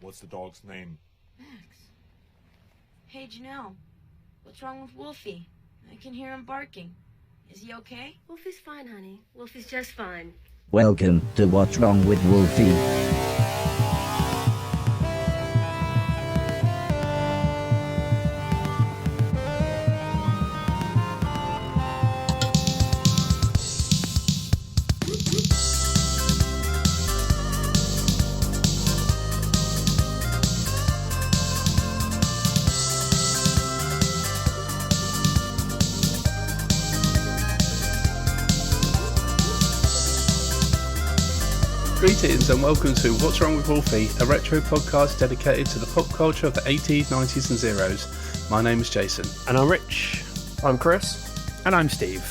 What's the dog's name? Max. Hey, Janelle. What's wrong with Wolfie? I can hear him barking. Is he okay? Wolfie's fine, honey. Wolfie's just fine. Welcome to What's Wrong with Wolfie. Greetings and welcome to What's Wrong with Wolfie, a retro podcast dedicated to the pop culture of the 80s, 90s and zeros. My name is Jason. And I'm Rich. I'm Chris. And I'm Steve.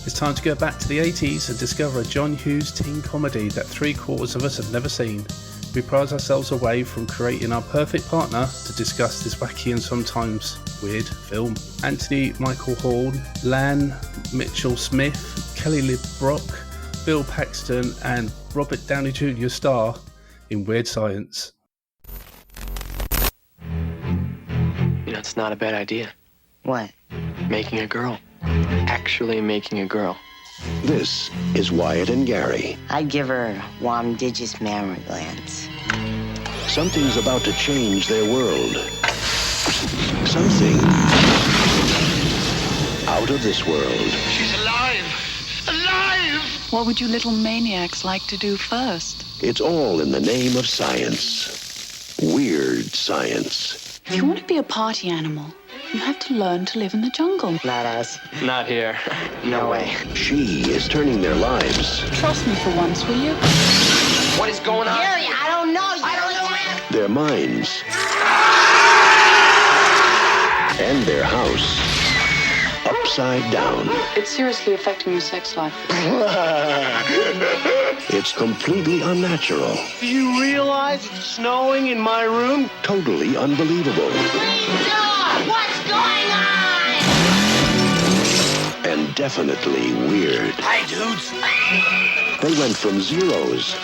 It's time to go back to the 80s and discover a John Hughes teen comedy that 3/4 of us have never seen. We prize ourselves away from creating our perfect partner to discuss this wacky and sometimes weird film. Anthony Michael Hall, Lan Mitchell-Smith, Kelly LeBrock, Bill Paxton and Robert Downey Jr. star in Weird Science. You know, it's not a bad idea. What? Making a girl. Actually making a girl. This is Wyatt and Gary. I'd give her Wamdigus mammary glands. Something's about to change their world. Something out of this world. She's alive! Alive! What would you little maniacs like to do first? It's all in the name of science. Weird science. If you want to be a party animal, you have to learn to live in the jungle. Not us. Not here. No way. She is turning their lives. Trust me for once, will you? What is going on? Gary, I don't know. I don't know. Their minds. And their house. Upside down. It's seriously affecting your sex life. It's completely unnatural. Do you realize it's snowing in my room? Totally unbelievable. No! What's going on? And definitely weird. Hi, dudes. They went from zeros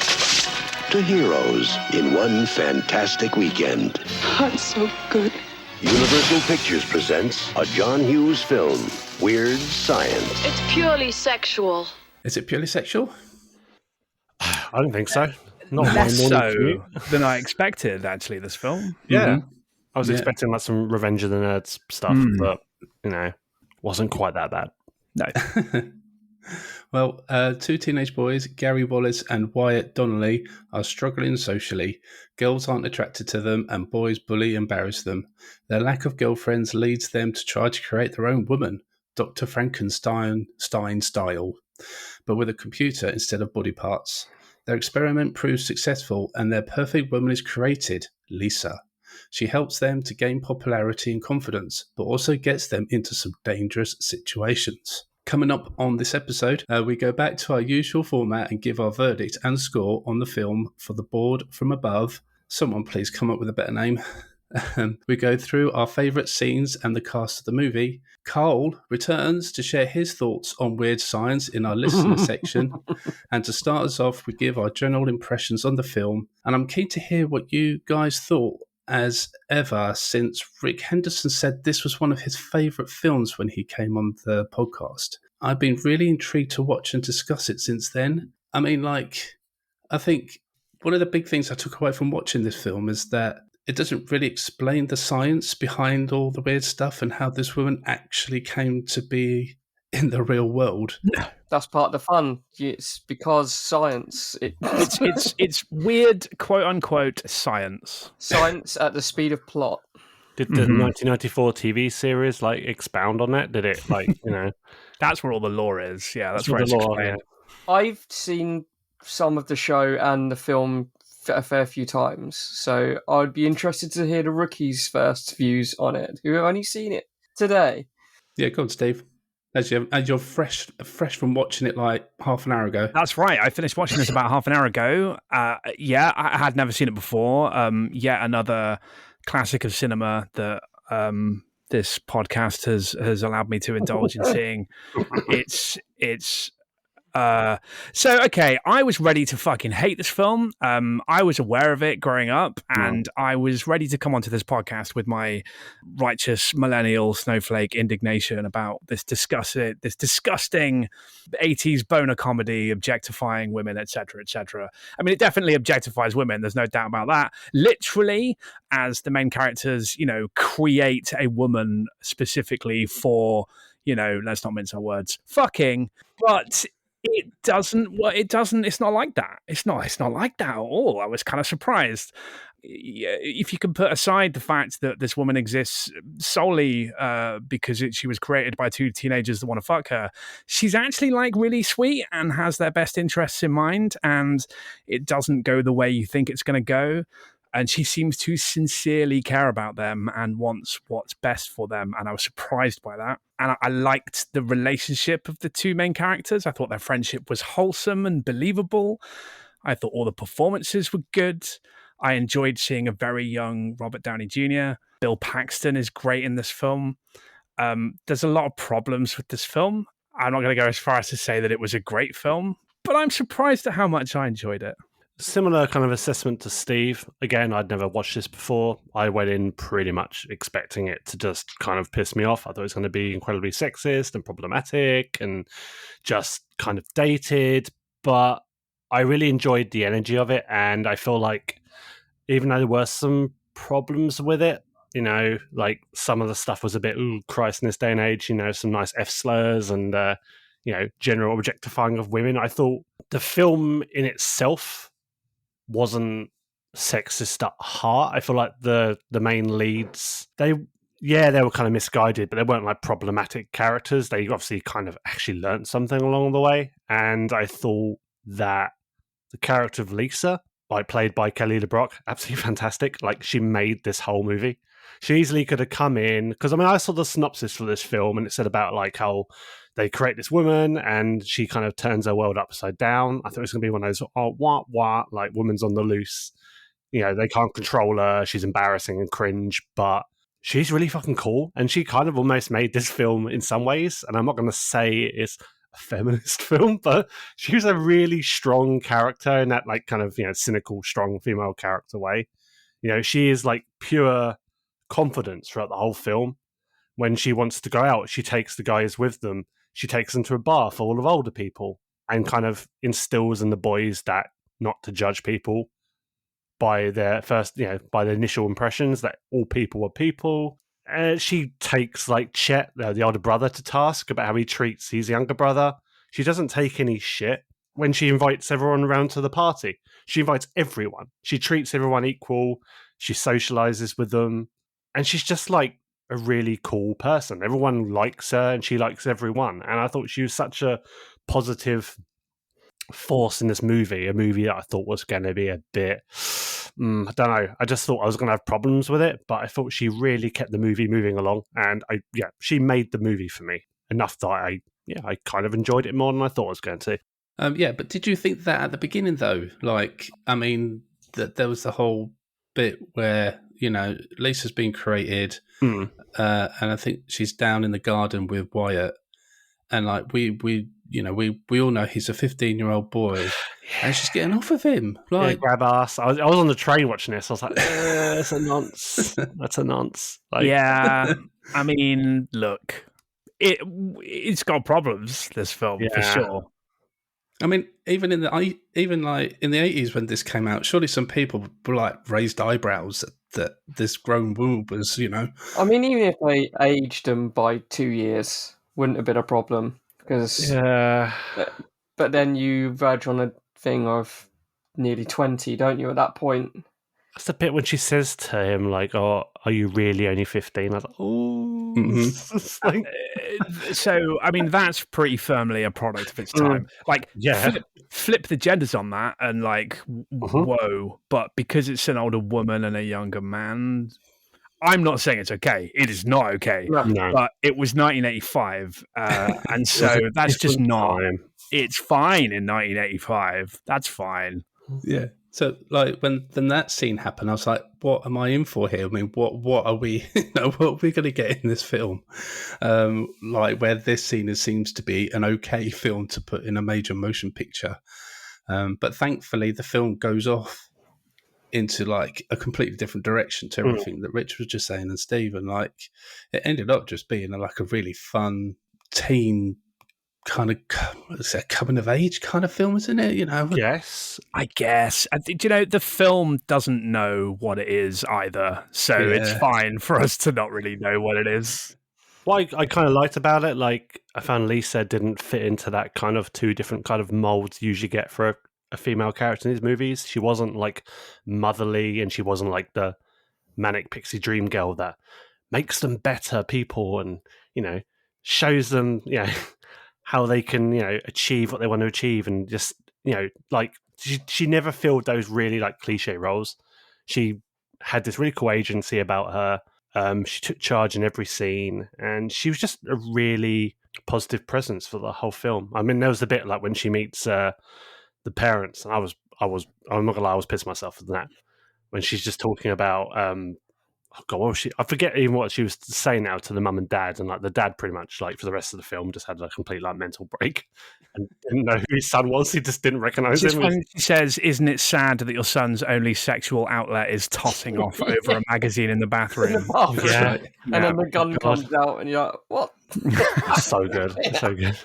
to heroes in one fantastic weekend. That's so good. Universal Pictures presents a John Hughes film, Weird Science. It's purely sexual. Is it purely sexual? I don't think so. Not Less my morning so commute. than I expected, actually, this film. Yeah. Mhm. I was expecting like some Revenge of the Nerds stuff, but, you know, wasn't quite that bad. No. Well, two teenage boys, Gary Wallace and Wyatt Donnelly, are struggling socially. Girls aren't attracted to them, and boys bully and embarrass them. Their lack of girlfriends leads them to try to create their own woman, Dr. Frankenstein style, but with a computer instead of body parts. Their experiment proves successful, and their perfect woman is created, Lisa. She helps them to gain popularity and confidence, but also gets them into some dangerous situations. Coming up on this episode, we go back to our usual format and give our verdict and score on the film for the board from above. Someone please come up with a better name. We go through our favourite scenes and the cast of the movie. Carl returns to share his thoughts on Weird Science in our listener section. And to start us off, we give our general impressions on the film. And I'm keen to hear what you guys thought as ever, since Rick Henderson said this was one of his favourite films when he came on the podcast. I've been really intrigued to watch and discuss it since then. I mean, I think one of the big things I took away from watching this film is that it doesn't really explain the science behind all the weird stuff and how this woman actually came to be in the real world. That's part of the fun. It's because science. It's weird, quote unquote, science. Science at the speed of plot. Did the 1994 TV series like expound on it? Did it That's where all the lore is. Yeah, that's where where it's the lore, explained. I've seen some of the show and the film a fair few times, so I'd be interested to hear the rookies' first views on it, who have only seen it today. Yeah, go on, Steve. As you're fresh from watching it like half an hour ago. That's right. I finished watching this about half an hour ago. Yeah, I had never seen it before. Yet another classic of cinema that this podcast has allowed me to indulge in seeing. It's Okay, I was ready to fucking hate this film. I was aware of it growing up, and I was ready to come onto this podcast with my righteous millennial snowflake indignation about this disgusting 80s boner comedy objectifying women, etc., etc. I mean, it definitely objectifies women. There's no doubt about that. Literally, as the main characters, create a woman specifically for, let's not mince our words, fucking, but it's not like that. It's not like that at all. I was kind of surprised. If you can put aside the fact that this woman exists solely because she was created by two teenagers that want to fuck her, she's actually like really sweet and has their best interests in mind, and it doesn't go the way you think it's going to go. And she seems to sincerely care about them and wants what's best for them. And I was surprised by that. And I liked the relationship of the two main characters. I thought their friendship was wholesome and believable. I thought all the performances were good. I enjoyed seeing a very young Robert Downey Jr. Bill Paxton is great in this film. There's a lot of problems with this film. I'm not going to go as far as to say that it was a great film, but I'm surprised at how much I enjoyed it. Similar kind of assessment to Steve. Again, I'd never watched this before. I went in pretty much expecting it to just kind of piss me off. I thought it was going to be incredibly sexist and problematic and just kind of dated. But I really enjoyed the energy of it. And I feel like even though there were some problems with it, like some of the stuff was a bit, ooh, Christ, in this day and age, some nice F slurs and, general objectifying of women. I thought the film in itself wasn't sexist at heart. I feel like the main leads, they were kind of misguided, but they weren't like problematic characters. They obviously kind of actually learned something along the way. And I thought that the character of Lisa, like played by Kelly LeBrock, absolutely fantastic. Like she made this whole movie. She easily could have come in, because I saw the synopsis for this film and it said about like how they create this woman and she kind of turns her world upside down. I thought it was going to be one of those, like woman's on the loose. They can't control her. She's embarrassing and cringe, but she's really fucking cool. And she kind of almost made this film in some ways. And I'm not going to say it's a feminist film, but she was a really strong character in that like kind of, cynical, strong female character way. She is like pure confidence throughout the whole film. When she wants to go out, she takes the guys with them. She takes them to a bar full of older people and kind of instills in the boys that not to judge people by their first, by their initial impressions, that all people are people. She takes like Chet, the older brother, to task about how he treats his younger brother. She doesn't take any shit when she invites everyone around to the party. She invites everyone. She treats everyone equal. She socializes with them. And she's just like a really cool person. Everyone likes her and she likes everyone. And I thought she was such a positive force in this movie, a movie that I thought was going to be a bit, I don't know. I just thought I was going to have problems with it, but I thought she really kept the movie moving along. And she made the movie for me enough that I kind of enjoyed it more than I thought I was going to. But did you think that at the beginning though? Like, I mean, that there was the whole bit where, Lisa's been created, and I think she's down in the garden with Wyatt, and like we all know he's a 15-year-old boy, and she's getting off of him. Like, grab ass. I was on the train watching this. I was like, that's a nonce. That's a nonce. Like, yeah, I mean, look, it's got problems. This film for sure. I mean, even in the 80s when this came out, surely some people were like raised eyebrows that this grown woman was, I mean, even if they aged them by 2 years, wouldn't have been a problem because. But then you verge on a thing of nearly 20, don't you? At that point. That's the bit when she says to him, like, "Oh, are you really only 15?" I was like, "Oh." Mm-hmm. So, I mean, that's pretty firmly a product of its time. Like, flip the genders on that, and like, whoa! But because it's an older woman and a younger man, I'm not saying it's okay. It is not okay. No. But it was 1985, and so that's just not. Time. It's fine in 1985. That's fine. Yeah. So, like, when that scene happened, I was like, "What am I in for here? I mean, what are we? What are we going to get in this film? Like, where this scene seems to be an okay film to put in a major motion picture, but thankfully, the film goes off into like a completely different direction to everything that Rich was just saying and Stephen. Like, it ended up just being like a really fun teen kind of coming of age kind of film, isn't it? Yes, I guess. The film doesn't know what it is either, so it's fine for us to not really know what it is. What I kind of liked about it, like, I found Lisa didn't fit into that kind of two different kind of molds you usually get for a female character in these movies. She wasn't like motherly, and she wasn't like the manic pixie dream girl that makes them better people and, shows them, how they can, achieve what they want to achieve, and just, like, she never filled those really like cliche roles. She had this really cool agency about her. She took charge in every scene, and she was just a really positive presence for the whole film. I mean, there was the bit like when she meets the parents, and I'm not gonna lie, I was pissing myself at that when she's just talking about oh God, what was she? I forget even what she was saying now to the mum and dad, and like the dad pretty much like for the rest of the film just had a complete like mental break and didn't know who his son was. He just didn't recognize him. When she says, "Isn't it sad that your son's only sexual outlet is tossing off over a magazine in the bathroom?" Yeah. And then the gun comes out, and you're like, "What?" So good, so good.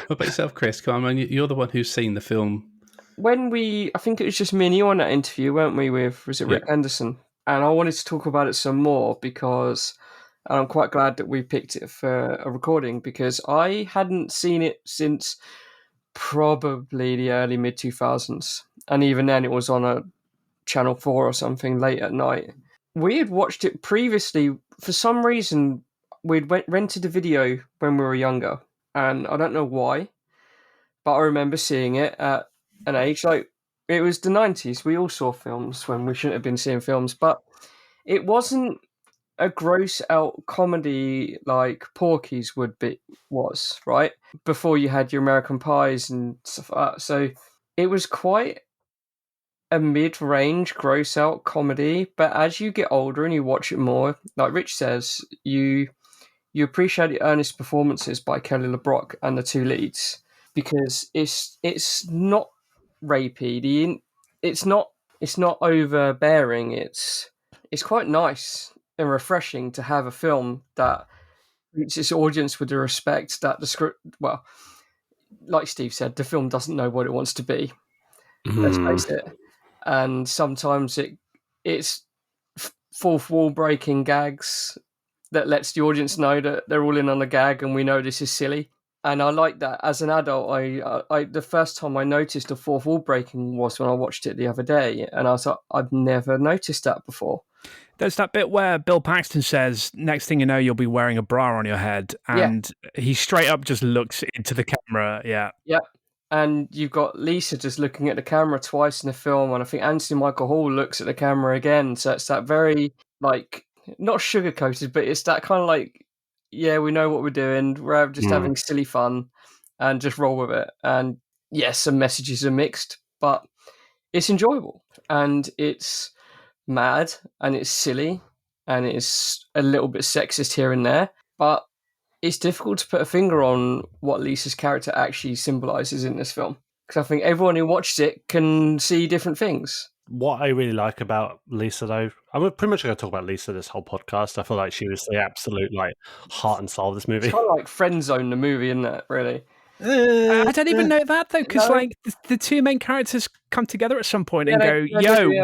What about yourself, Chris? Come on, man, you're the one who's seen the film. When I think it was just me and you on that interview, weren't we? Was it Rick Anderson? And I wanted to talk about it some more because I'm quite glad that we picked it for a recording, because I hadn't seen it since probably the early mid-2000s. And even then it was on a Channel 4 or something late at night. We had watched it previously. For some reason, we'd rented a video when we were younger. And I don't know why, but I remember seeing it at an age like, it was the 90s. We all saw films when we shouldn't have been seeing films, but it wasn't a gross out comedy like Porky's was, right? Before you had your American Pies and stuff like that. So it was quite a mid-range gross out comedy, but as you get older and you watch it more, like Rich says, you appreciate the earnest performances by Kelly LeBrock and the two leads, because it's not rapey. It's not overbearing. It's quite nice and refreshing to have a film that treats its audience with the respect that the script. Well, like Steve said, the film doesn't know what it wants to be. Let's face it. And sometimes it's fourth wall breaking gags that lets the audience know that they're all in on the gag, and we know this is silly. And I like that. As an adult, I the first time I noticed the fourth wall breaking was when I watched it the other day, and I was like, I've never noticed that before. There's that bit where Bill Paxton says, "Next thing you know, you'll be wearing a bra on your head," and he straight up just looks into the camera. Yeah. Yep. And you've got Lisa just looking at the camera twice in the film, and I think Anthony Michael Hall looks at the camera again. So it's that very, like, not sugar-coated, but it's that kind of like, yeah, we know what we're doing. We're just having silly fun and just roll with it. And yes, some messages are mixed, but it's enjoyable. And it's mad, and it's silly, and it's a little bit sexist here and there. But it's difficult to put a finger on what Lisa's character actually symbolises in this film, because I think everyone who watches it can see different things. What I really like about Lisa, though, I'm pretty much going to talk about Lisa this whole podcast. I feel like she was the absolute like heart and soul of this movie. It's kind of like friend zone the movie, isn't it? Really. I don't even know that though, because like the two main characters come together at some point and go,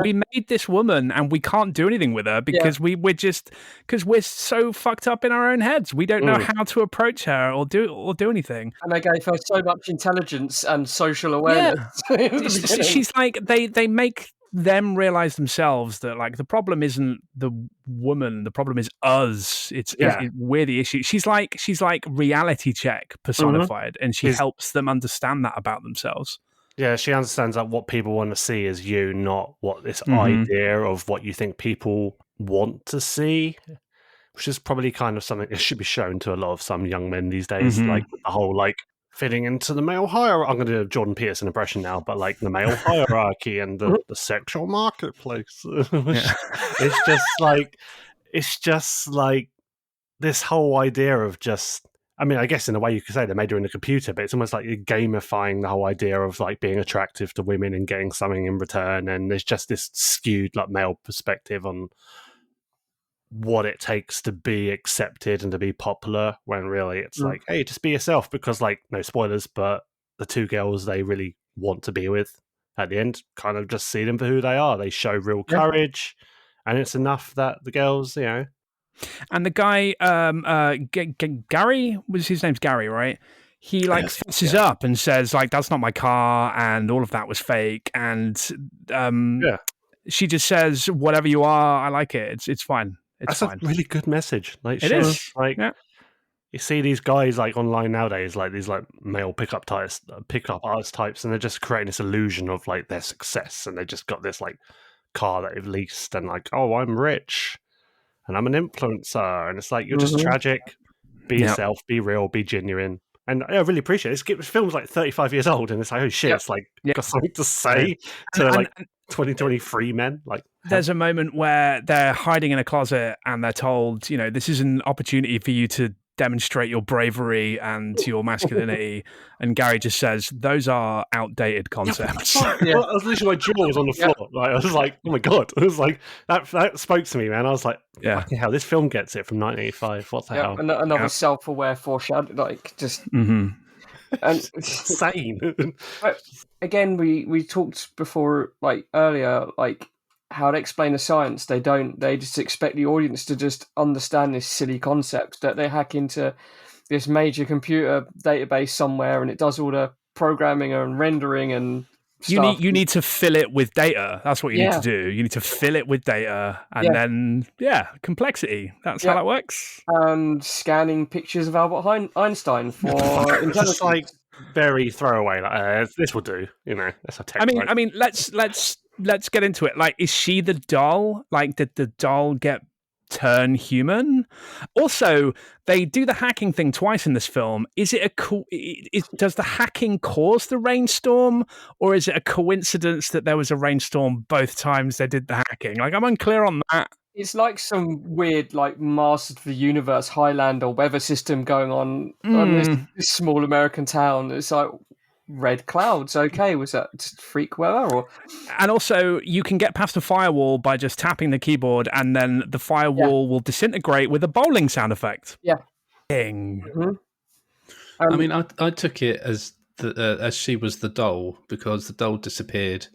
we made this woman and we can't do anything with her because we're so fucked up in our own heads. We don't know how to approach her or do anything. And they gave her so much intelligence and social awareness. Yeah. She's like they make them realize themselves that like the problem isn't the woman, the problem is us. We're the issue. She's like reality check personified, and she helps them understand that about themselves. Yeah, she understands that what people want to see is you, not what this idea of what you think people want to see, which is probably kind of something that should be shown to a lot of some young men these days. Like the whole like fitting into the male hierarchy. I'm going to do a Jordan Peterson impression now, but like the male hierarchy and the sexual marketplace. It's just like this whole idea of just. I mean, I guess in a way you could say they made her in a computer, but it's almost like you're gamifying the whole idea of like being attractive to women and getting something in return. And there's just this skewed like male perspective on what it takes to be accepted and to be popular, when really it's like, hey, just be yourself, because like, no spoilers, but the two girls they really want to be with at the end kind of just see them for who they are. They show real courage, and it's enough that the girls, you know. And the guy, Gary, was his name's Gary, right? He like fesses up and says like, that's not my car, and all of that was fake. And she just says, whatever you are, I like it. It's fine. It's That's fine. a really good message. Like, it is. Like, you see these guys like online nowadays, like these like male pickup artist types, and they're just creating this illusion of like their success, and they just got this like car that they've leased, and like, oh, I'm rich, and I'm an influencer, and it's like you're just tragic. Be yourself, be real, be genuine. And I really appreciate it. This film's like 35 years old, and it's like, oh shit, it's like got something to say to like 2023 men. Like, there's a moment where they're hiding in a closet and they're told, you know, this is an opportunity for you to demonstrate your bravery and your masculinity. And Gary just says, those are outdated concepts. Well, I was literally, my jaw was on the floor. Like, I was like, oh my God. I was like, that spoke to me, man. I was like, fucking hell, this film gets it from 1985. What the hell? Another self-aware foreshadow, like just and insane. But again, we talked before, like earlier, like how to explain the science. They just expect the audience to just understand this silly concept that they hack into this major computer database somewhere, and it does all the programming and rendering and stuff. You need to fill it with data. That's what you need to do. You need to fill it with data, and then complexity. That's how that works. And scanning pictures of Albert Einstein for intelligence. Just like very throwaway. Like, this will do. You know, that's a tech. I mean, let's get into it. Like, is she the doll? Like, did the doll turn human? Also, they do the hacking thing twice in this film. Is it does the hacking cause the rainstorm, or is it a coincidence that there was a rainstorm both times they did the hacking? Like, I'm unclear on that. It's like some weird, like, Master of the Universe Highlander weather system going on this small American town. It's like red clouds. Okay, was that just freak weather? Or and also, you can get past a firewall by just tapping the keyboard, and then the firewall will disintegrate with a bowling sound effect. Yeah. Ding. I mean, I took it as she was the doll, because the doll disappeared.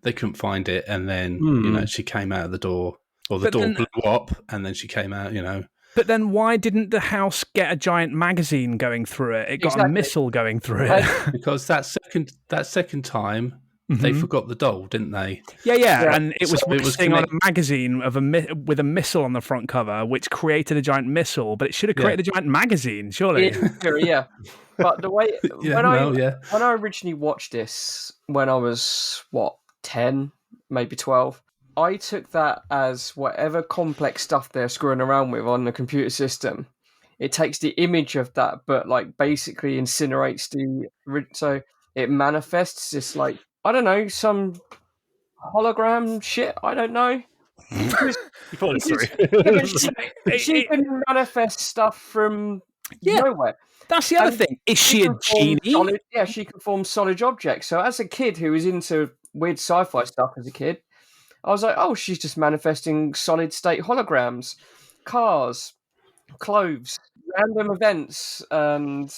They couldn't find it, and then you know, she came out of the door. Or the door blew up, and then she came out, you know. But then why didn't the house get a giant magazine going through it? It got a missile going through it. Because that second time, they forgot the doll, didn't they? Yeah. And it was resting on a magazine with a missile on the front cover, which created a giant missile, but it should have created a giant magazine, surely. Yeah. But the way when I originally watched this, when I was 10, maybe 12. I took that as whatever complex stuff they're screwing around with on the computer system. It takes the image of that, but like basically incinerates so it manifests this, like, I don't know, some hologram shit. I don't know. She can manifest stuff from nowhere. That's the other thing. Is she a genie? She can form solid objects. So as a kid who was into weird sci-fi stuff as a kid, I was like, oh, she's just manifesting solid state holograms, cars, clothes, random events, and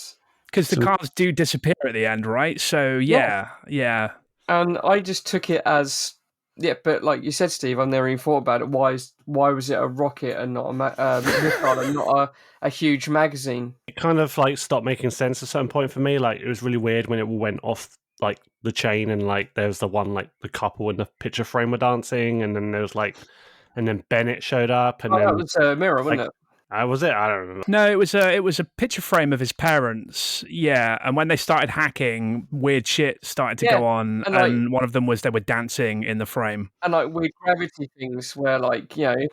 because the cars do disappear at the end, right? So yeah. And I just took it as but like you said, Steve, I've never even thought about it. Why was it a rocket and not a missile and not a huge magazine? It kind of like stopped making sense at a certain point for me. Like, it was really weird when it all went off like the chain, and like there was the one, like the couple in the picture frame were dancing, and then there was like, and then Bennett showed up, and then that was a mirror, wasn't it? Was it? I don't remember. No, it was a picture frame of his parents. Yeah, and when they started hacking, weird shit started to go on, and one of them was they were dancing in the frame, and like weird gravity things where, like, you know,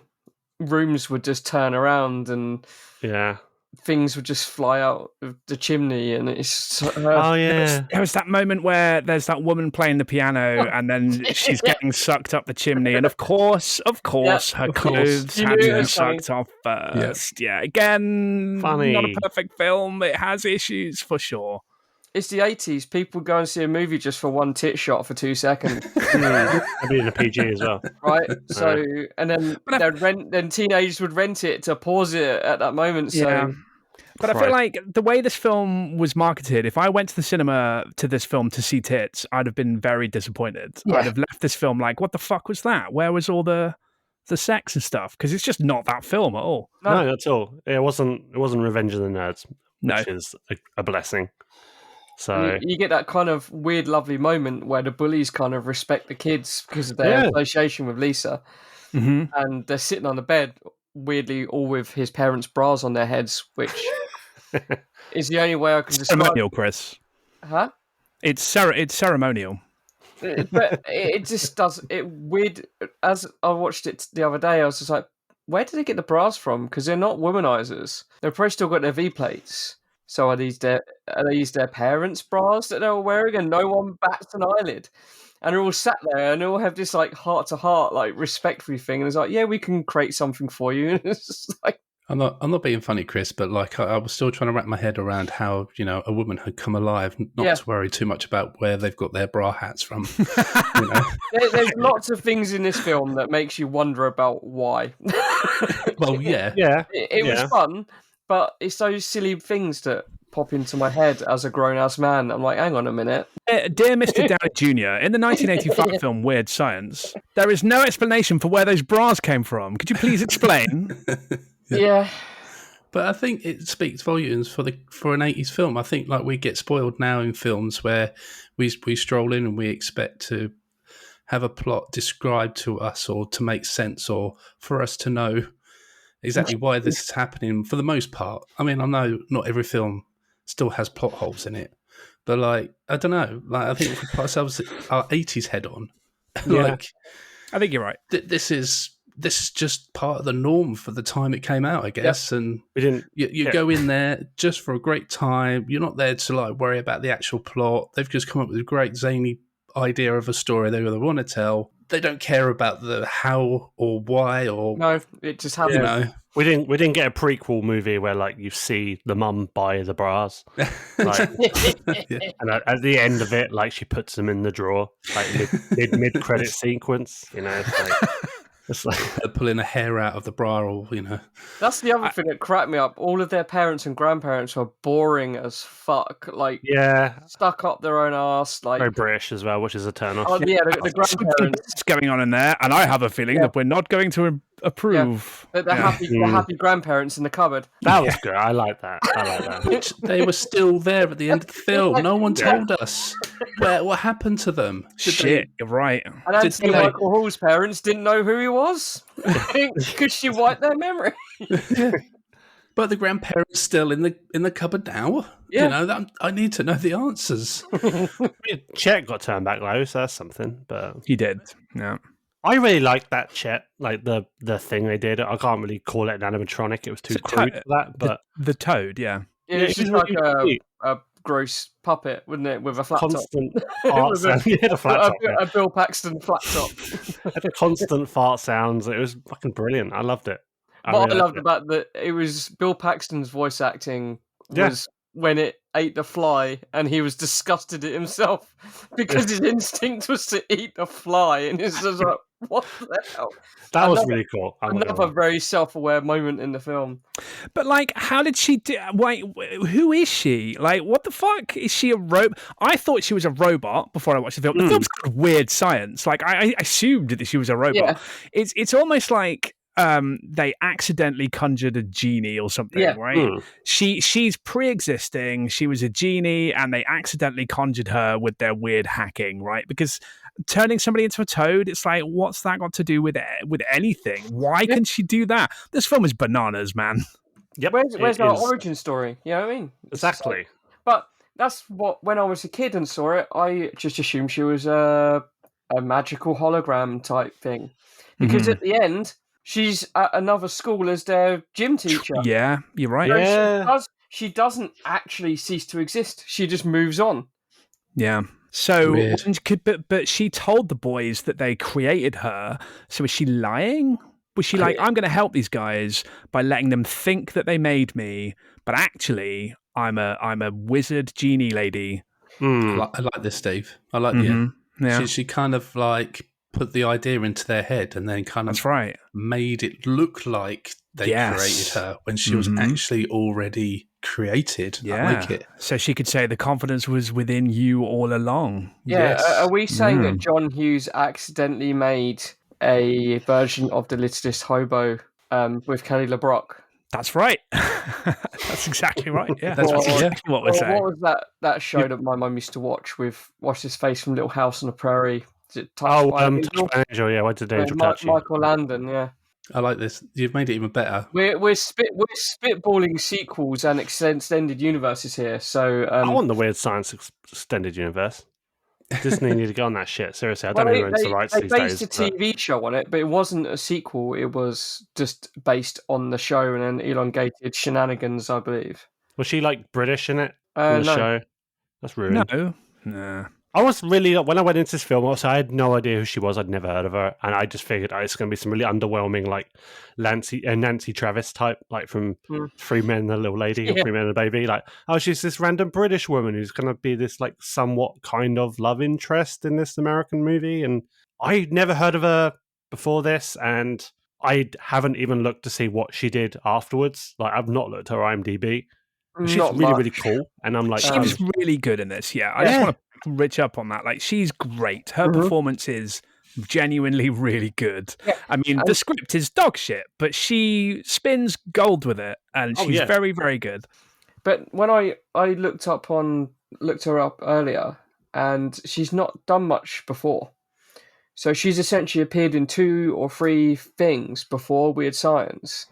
rooms would just turn around, and things would just fly out of the chimney, and it's There was that moment where there's that woman playing the piano, and then she's getting sucked up the chimney, and of course, her clothes had been sucked off first. Yeah, again, Funny. Not a perfect film. It has issues for sure. It's the 80s. People go and see a movie just for one tit shot for 2 seconds. Maybe in a PG as well. Right? So, and then teenagers would rent it to pause it at that moment. So. Yeah. But I feel like the way this film was marketed, if I went to the cinema to this film to see tits, I'd have been very disappointed. Yeah. I'd have left this film like, what the fuck was that? Where was all the sex and stuff? Because it's just not that film at all. No, not at all. It wasn't Revenge of the Nerds, which is a blessing. So you get that kind of weird, lovely moment where the bullies kind of respect the kids because of their association with Lisa. Mm-hmm. And they're sitting on the bed, weirdly, all with his parents' bras on their heads, which is the only way I can describe. Ceremonial, Chris. Huh? It's ceremonial. But it just does it weird. As I watched it the other day, I was just like, where did they get the bras from? Because they're not womanizers. They've probably still got their V plates. So are these their parents' bras that they were wearing, and no one bats an eyelid? And they're all sat there, and they all have this like heart to heart, like respectful thing. And it's like, yeah, we can create something for you. And it's just like, I'm not being funny, Chris, but like I was still trying to wrap my head around how a woman had come alive, not to worry too much about where they've got their bra hats from. There's lots of things in this film that makes you wonder about why. Well, yeah. It was fun, but it's those silly things that pop into my head as a grown-ass man. I'm like, hang on a minute. Dear Mr. Downey Jr., in the 1985 film Weird Science, there is no explanation for where those bras came from. Could you please explain? Yeah. But I think it speaks volumes for an 80s film. I think like we get spoiled now in films where we stroll in and we expect to have a plot described to us or to make sense or for us to know exactly why this is happening for the most part. I mean, I know not every film still has plot holes in it, but like, I don't know. Like, I think if we put ourselves our 80s head on, like, I think you're right. This is just part of the norm for the time it came out, I guess. Yep. And you go in there just for a great time. You're not there to like worry about the actual plot. They've just come up with a great zany idea of a story they want to tell. They don't care about the how or why or no. It just happened. You know. We didn't get a prequel movie where like you see the mum buy the bras, like, and at the end of it, like she puts them in the drawer, like mid credit sequence. It's like they're pulling a hair out of the bra, or That's the other thing that cracked me up. All of their parents and grandparents were boring as fuck. Like, stuck up their own arse. Like, very British as well, which is a turn off. Oh, yeah, the grandparents. What's going on in there? And I have a feeling that we're not going to approve. Yeah. The happy grandparents in the cupboard. That was good. I like that. Which they were still there at the end of the film. No one told us what happened to them. You're right. And Anthony Michael Hall's parents didn't know who he was because she wiped their memory. But the grandparents still in the cupboard now. Yeah. I need to know the answers. Chet got turned back though, so that's something. But he did. Yeah. I really liked that Chet, like the thing they did. I can't really call it an animatronic; it was too crude for that. But the toad, yeah, it's just like a gross puppet, wouldn't it, with a flat constant top? Fart sound. A Bill Paxton flat top. The constant fart sounds. It was fucking brilliant. I loved it. What I loved about it was Bill Paxton's voice acting was when it ate the fly and he was disgusted at himself because his instinct was to eat the fly, and it's just like, what the hell? That was really cool. Another very self-aware moment in the film. But like, how did she do? Wait, who is she? Like, what the fuck is she? A robot? I thought she was a robot before I watched the film. The film's called Weird Science. Like, I assumed that she was a robot. Yeah. It's almost like they accidentally conjured a genie or something, right? She's pre-existing. She was a genie, and they accidentally conjured her with their weird hacking, right? Because turning somebody into a toad, it's like, what's that got to do with anything? Why can she do that? This film is bananas, man. Yep. Where's our origin story? You know what I mean? Exactly. But that's what, when I was a kid and saw it, I just assumed she was a magical hologram type thing. Because at the end, she's at another school as their gym teacher. Yeah, you're right. Yeah. She doesn't actually cease to exist. She just moves on. Yeah. So, Weird. but she told the boys that they created her. So is she lying? Was she like, I'm going to help these guys by letting them think that they made me, but actually, I'm a wizard genie lady. I like this, Steve. I like Yeah. She kind of like put the idea into their head and then kind of That's right. made it look like they created her when she was actually already created. Yeah. I like it. So she could say the confidence was within you all along. Yeah, Yes. are we saying that John Hughes accidentally made a version of The Littlest Hobo with Kelly LeBrock? That's right. That's exactly right. Yeah, That's exactly what we're saying. What was that show that my mum used to watch with what's his face from Little House on the Prairie? Is it Touched by an Angel? Touched by an Angel, yeah. Why did the angel touch you? Michael Landon, yeah. I like this. You've made it even better. We're spitballing sequels and extended universes here. So I want the Weird Science extended universe. Disney need to get on that shit. Seriously, I don't know who owns the rights they these based days. a TV show on it, but it wasn't a sequel. It was just based on the show and then elongated shenanigans, I believe. Was she like British in it? No. In the show? That's rude. No. Nah. I was really, when I went into this film, also I had no idea who she was. I'd never heard of her, and I just figured it's going to be some really underwhelming, like Nancy Travis type, like from Three Men and a Little Lady, or Three Men and a Baby. Like, oh, she's this random British woman who's going to be this like somewhat kind of love interest in this American movie, and I never heard of her before this, and I haven't even looked to see what she did afterwards. Like, I've not looked at her IMDb. She's really cool, and I'm like, she was really good in this. Yeah, I just want to rich up on that. Like, she's great. Her performance is genuinely really good. Yeah. I mean, the script is dog shit, but she spins gold with it, and she's very, very good. But when I looked her up earlier, and she's not done much before. So she's essentially appeared in 2 or 3 things before Weird Science.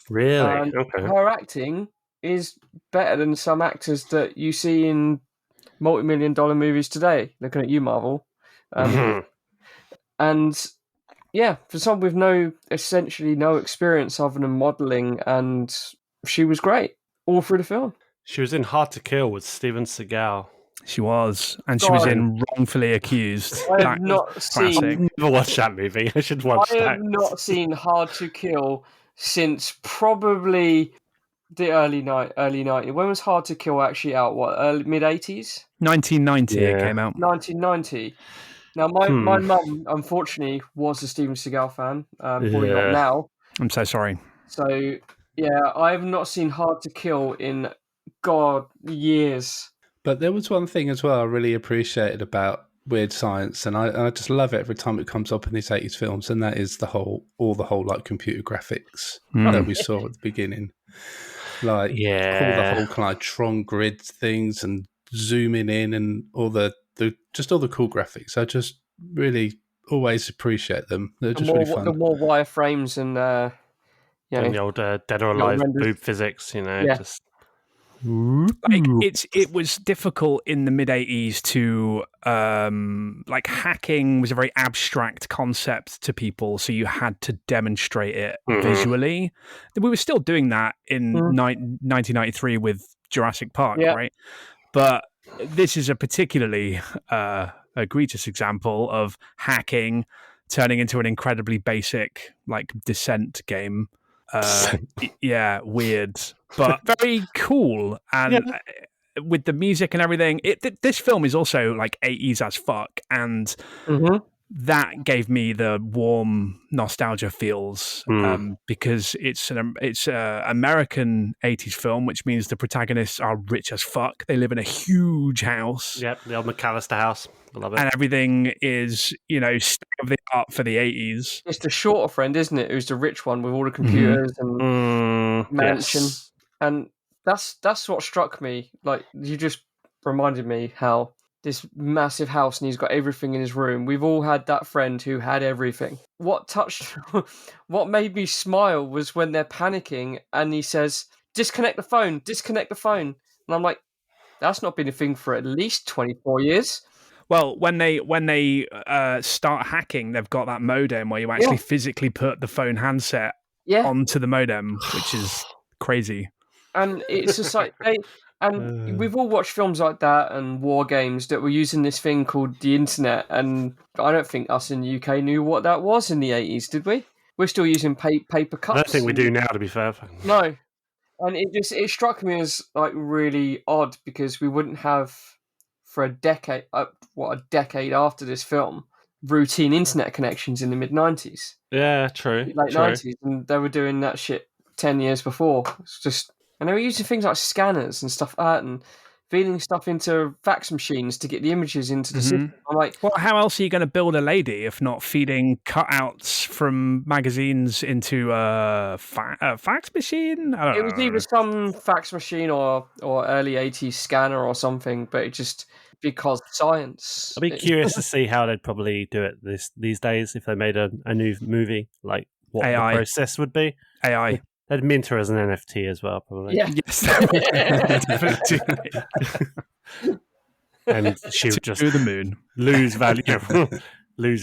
Really? And her acting is better than some actors that you see in multi-million-dollar movies today. Looking at you, Marvel. And yeah, for someone with essentially no experience other than modelling, and she was great all through the film. She was in Hard to Kill with Steven Seagal. She was, and she was in Wrongfully Accused. I have not seen. I've never watched that movie. I should watch that. I have not seen Hard to Kill since probably the early 90s. When was Hard to Kill actually out? What, mid-80s? 1990 it came out. 1990. Now, my mum, unfortunately, was a Steven Seagal fan. Probably not now. I'm so sorry. So, yeah, I have not seen Hard to Kill in, years. But there was one thing as well I really appreciated about Weird Science, and I just love it every time it comes up in these 80s films, and that is the whole like computer graphics that we saw at the beginning. Like all the whole kind of Tron grid things and zooming in and all the cool graphics. I just really always appreciate them. They're just really fun. The more wireframes and and the old Dead or Alive boob physics, just. Like it was difficult in the mid-80s to like hacking was a very abstract concept to people, so you had to demonstrate it visually. We were still doing that in 1993 with Jurassic Park, right? But this is a particularly egregious example of hacking turning into an incredibly basic like Descent game. Weird, but very cool, and with the music and everything. This film is also like 80s as fuck, and that gave me the warm nostalgia feels because it's a American 80s film, which means the protagonists are rich as fuck. They live in a huge house. Yep, the old McAllister house. I love it. And everything is, state of the art for the 80s. It's the shorter friend, isn't it? Who's the rich one with all the computers and mansion. Yes. And that's what struck me. Like, you just reminded me how this massive house and he's got everything in his room. We've all had that friend who had everything. What made me smile was when they're panicking and he says, disconnect the phone. And I'm like, that's not been a thing for at least 24 years. Well, when they start hacking, they've got that modem where you actually physically put the phone handset onto the modem, which is crazy. And it's just like we've all watched films like that and war games that were using this thing called the internet, and I don't think us in the UK knew what that was in the 80s, did we? We're still using paper cups. I don't think we do now, to be fair. No. And it struck me as like really odd because we wouldn't have for a decade after this film routine internet connections in the mid-90s. Yeah, true. Late 90s, and they were doing that shit 10 years before. It's just, and they were using things like scanners and stuff like that, and feeding stuff into fax machines to get the images into the system. I'm like, well, how else are you going to build a lady if not feeding cutouts from magazines into a fax machine? I don't know. It was either some fax machine or early 80s scanner or something, but it just because science. I'd be curious to see how they'd probably do it these days if they made a new movie, like what AI. the process would be. AI. They'd mint her as an NFT as well, probably. Yeah. Yes. And she would just to the moon. lose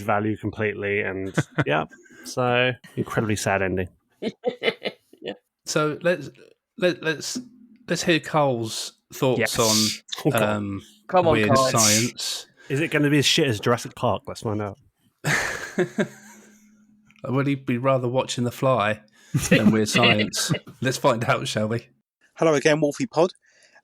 value completely, and so incredibly sad ending. Yeah. So let's hear Cole's thoughts on Come on, Weird Cole. Science. Is it going to be as shit as Jurassic Park? Let's find out. Would he be rather watching The Fly than Weird Science? Let's find out, shall we? Hello again, Wolfie Pod.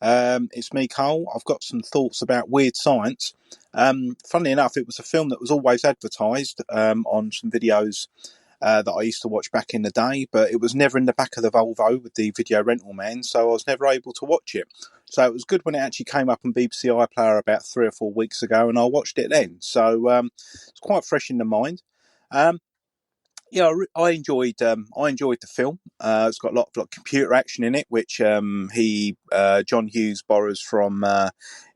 It's me, Cole. I've got some thoughts about Weird Science. Funnily enough, it was a film that was always advertised on some videos that I used to watch back in the day, but it was never in the back of the Volvo with the video rental man, so I was never able to watch it. So it was good when it actually came up on BBC iPlayer about 3 or 4 weeks ago, and I watched it then. So it's quite fresh in the mind. I enjoyed the film. It's got a lot of computer action in it, which John Hughes borrows from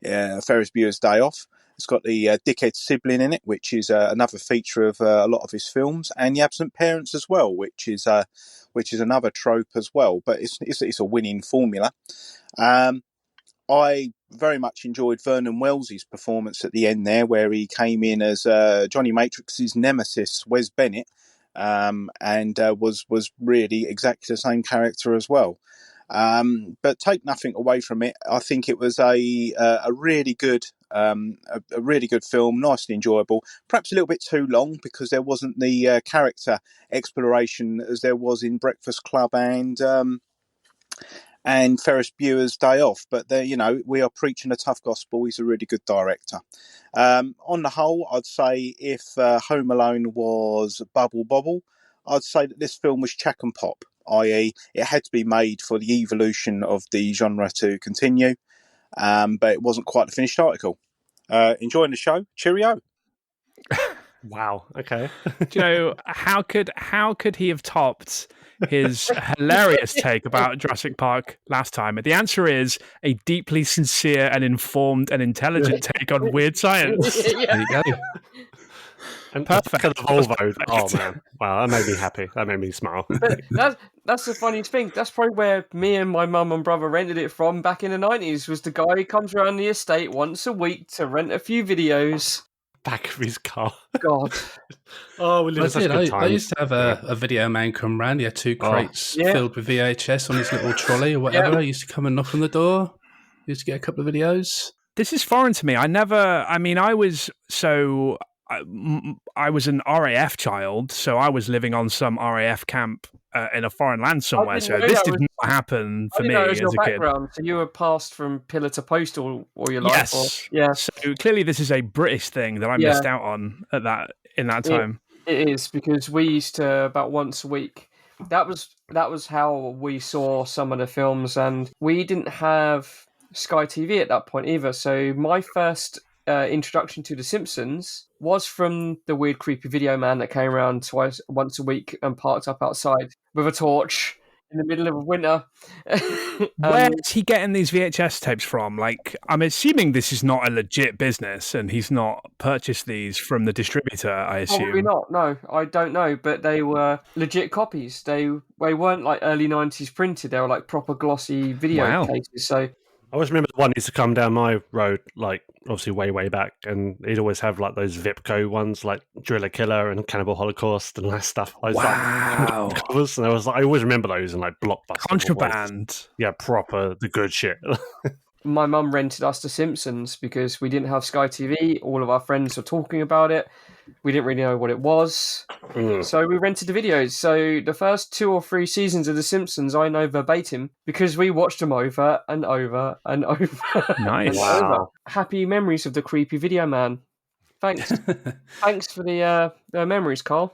Ferris Bueller's Day Off. It's got the dickhead sibling in it, which is another feature of a lot of his films, and the absent parents as well, which is another trope as well. But it's a winning formula. I very much enjoyed Vernon Wells' performance at the end there, where he came in as Johnny Matrix's nemesis, Wes Bennett. And was really exactly the same character as well. But take nothing away from it. I think it was a really good film, nicely enjoyable. Perhaps a little bit too long because there wasn't the character exploration as there was in Breakfast Club and Ferris Bueller's Day Off. But we are preaching a tough gospel. He's a really good director. On the whole, I'd say if Home Alone was Bubble Bobble, I'd say that this film was Chack and Pop, i.e. it had to be made for the evolution of the genre to continue, but it wasn't quite the finished article. Enjoying the show. Cheerio. Wow. Okay. Do you know how could he have topped his hilarious take about Jurassic Park last time? The answer is a deeply sincere and informed and intelligent take on Weird Science. There you go. And Perfect. The Volvo. Oh man! Wow, that made me happy. That made me smile. But that's the funniest thing. That's probably where me and my mum and brother rented it from back in the 90s. Was the guy who comes around the estate once a week to rent a few videos. Back of his car. God. Oh, we lived such good times. I used to have a video man come round. He had 2 crates filled with VHS on his little trolley or whatever. He used to come and knock on the door. He used to get a couple of videos. This is foreign to me. I was an RAF child, so I was living on some RAF camp in a foreign land somewhere. So this did not happen for me as a kid. So you were passed from pillar to post all your life. Yes. So clearly, this is a British thing that I missed out on in that time. It is, because we used to about once a week. That was how we saw some of the films, and we didn't have Sky TV at that point either. So my first introduction to The Simpsons was from the weird, creepy video man that came around once a week and parked up outside with a torch in the middle of winter. Where's he getting these VHS tapes from? Like, I'm assuming this is not a legit business and he's not purchased these from the distributor, I assume. Probably not, no. I don't know, but they were legit copies. They weren't like early 90s printed. They were like proper glossy video cases. So I always remember the one used to come down my road, like obviously way back, and he'd always have like those Vipco ones, like Driller Killer and Cannibal Holocaust and all that stuff. Wow. Covers, and I always remember those in like Blockbuster. Contraband. Yeah, proper the good shit. My mum rented us The Simpsons because we didn't have Sky TV. All of our friends were talking about it. We didn't really know what it was. So we rented the videos. So the first 2 or 3 seasons of The Simpsons I know verbatim because we watched them over and over and over. Nice. And over. Happy memories of the creepy video man. Thanks. Thanks for the memories, Carl.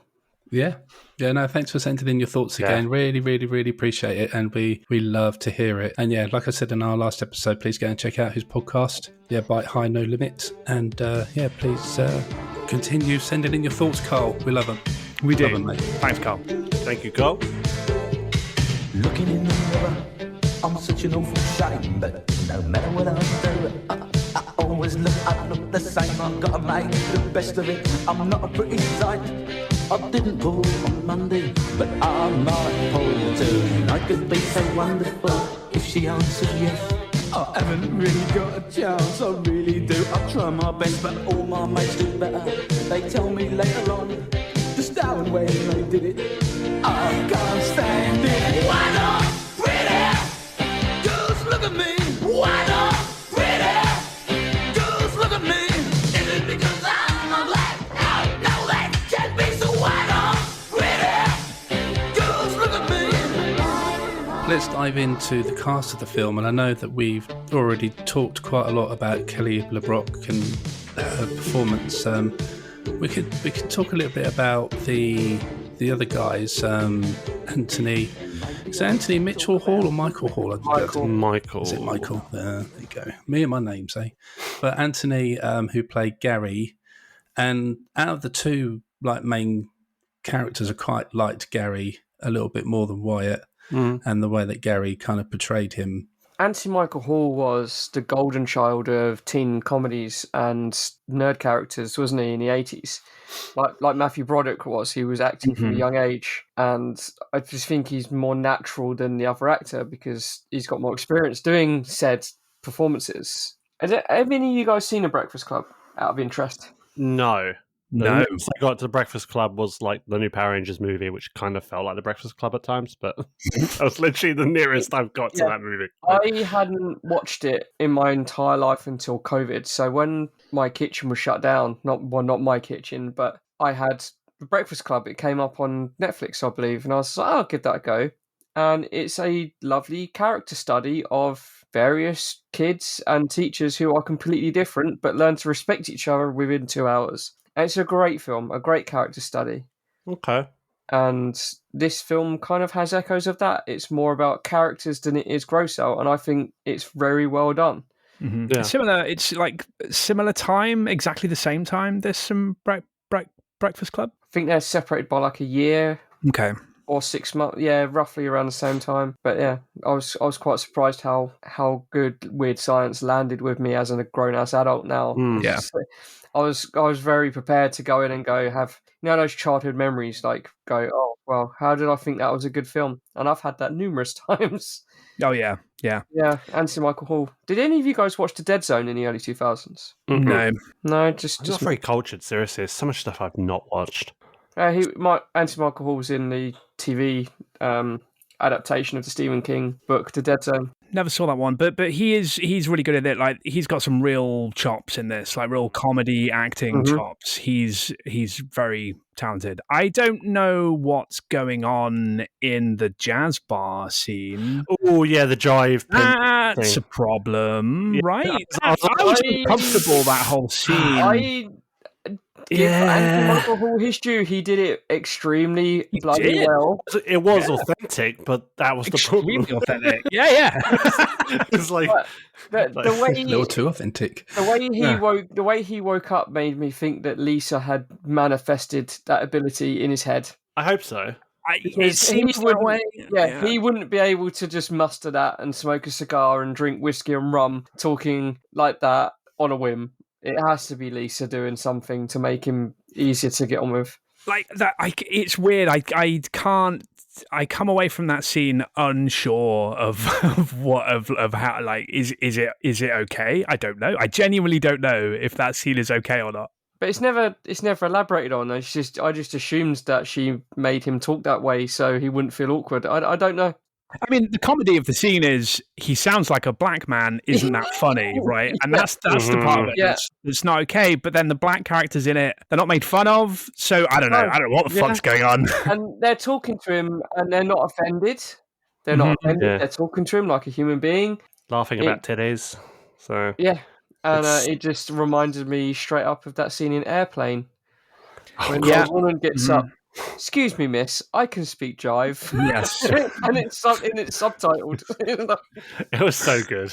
Yeah. Yeah, no, thanks for sending in your thoughts again. Really, really, really appreciate it. And we love to hear it. And yeah, like I said in our last episode, please go and check out his podcast. Yeah, Bite High, No Limit. And please continue sending in your thoughts, Carl. We love them. We do. Love them, mate. Thanks, Carl. Thank you, Carl. Looking in the mirror, I'm such an awful shame. But no matter what I do, I always look the same. I've got to make the best of it. I'm not a pretty sight. I didn't pull on Monday, but I might pull tonight. Could be so wonderful if she answers yes. I haven't really got a chance, I really do. I try my best, but all my mates do better. They tell me later on just how and when they did it. I can't stand it. Why not pretty? Just look at me. Why not pretty? Just look at me. Is it because I'm a black? No, that can't be. So why not pretty? Just look at me. Let's dive into the cast of the film. And I know that we've already talked quite a lot about Kelly LeBrock and her performance. We could talk a little bit about the other guys. Anthony. Is it Anthony Mitchell Hall or Michael Hall? Michael. Is it Michael? There you go. Me and my names, eh? But Anthony, who played Gary, and out of the two main characters, I quite liked Gary a little bit more than Wyatt, and the way that Gary kind of portrayed him. Anthony Michael Hall was the golden child of teen comedies and nerd characters, wasn't he, in the 80s? Like Matthew Broderick was. He was acting from a young age. And I just think he's more natural than the other actor because he's got more experience doing said performances. Have any of you guys seen A Breakfast Club, out of interest? No. No. The next I got to The Breakfast Club was like the new Power Rangers movie, which kind of felt like The Breakfast Club at times, but that was literally the nearest I've got to that movie. I hadn't watched it in my entire life until COVID. So when my kitchen was shut down, not my kitchen, but I had The Breakfast Club. It came up on Netflix, I believe, and I was like, I'll give that a go. And it's a lovely character study of various kids and teachers who are completely different, but learn to respect each other within 2 hours. And it's a great film, a great character study. Okay. And this film kind of has echoes of that. It's more about characters than it is gross out, and I think it's very well done. Mm-hmm. Yeah. Similar. It's like similar time, exactly the same time. There's some Breakfast Club. I think they're separated by like a year. Okay. Or 6 months. Yeah, roughly around the same time. But yeah, I was quite surprised how good Weird Science landed with me as a grown ass adult now. Yeah. So I was very prepared to go in and go have those childhood memories, like go, oh well, how did I think that was a good film? And I've had that numerous times. Oh yeah. Anthony Michael Hall. Did any of you guys watch The Dead Zone in the early 2000s? No, just not very cultured. Seriously, there's so much stuff I've not watched. Anthony Michael Hall was in the TV adaptation of the Stephen King book, The Dead Zone. Never saw that one, but he's really good at it. Like he's got some real chops in this, like real comedy acting chops. He's very talented. I don't know what's going on in the jazz bar scene. Oh yeah, the jive. That's a problem, right? I was uncomfortable that whole scene. Anthony Michael Hall his due. He did it extremely bloody well. It was authentic, but that was the problem. Authentic. Yeah. It's like the way a little too authentic. The way he woke up made me think that Lisa had manifested that ability in his head. I hope so. It seems that way. Yeah, he wouldn't be able to just muster that and smoke a cigar and drink whiskey and rum, talking like that on a whim. It has to be Lisa doing something to make him easier to get on with. Like that, it's weird. I can't I come away from that scene unsure of how, like, is it okay? I don't know. I genuinely don't know if that scene is okay or not. But it's never elaborated on. I just assumed that she made him talk that way so he wouldn't feel awkward. I don't know. I mean, the comedy of the scene is he sounds like a black man. Isn't that funny, right? And that's the part of it that's not okay. But then the black characters in it, they're not made fun of. So I don't know. I don't know what the fuck's going on. And they're talking to him, and they're not offended. They're not offended. Yeah. They're talking to him like a human being, laughing about titties. So yeah, and it just reminded me straight up of that scene in Airplane when the woman gets up. Excuse me, miss. I can speak jive. Yes, and it's subtitled. It was so good.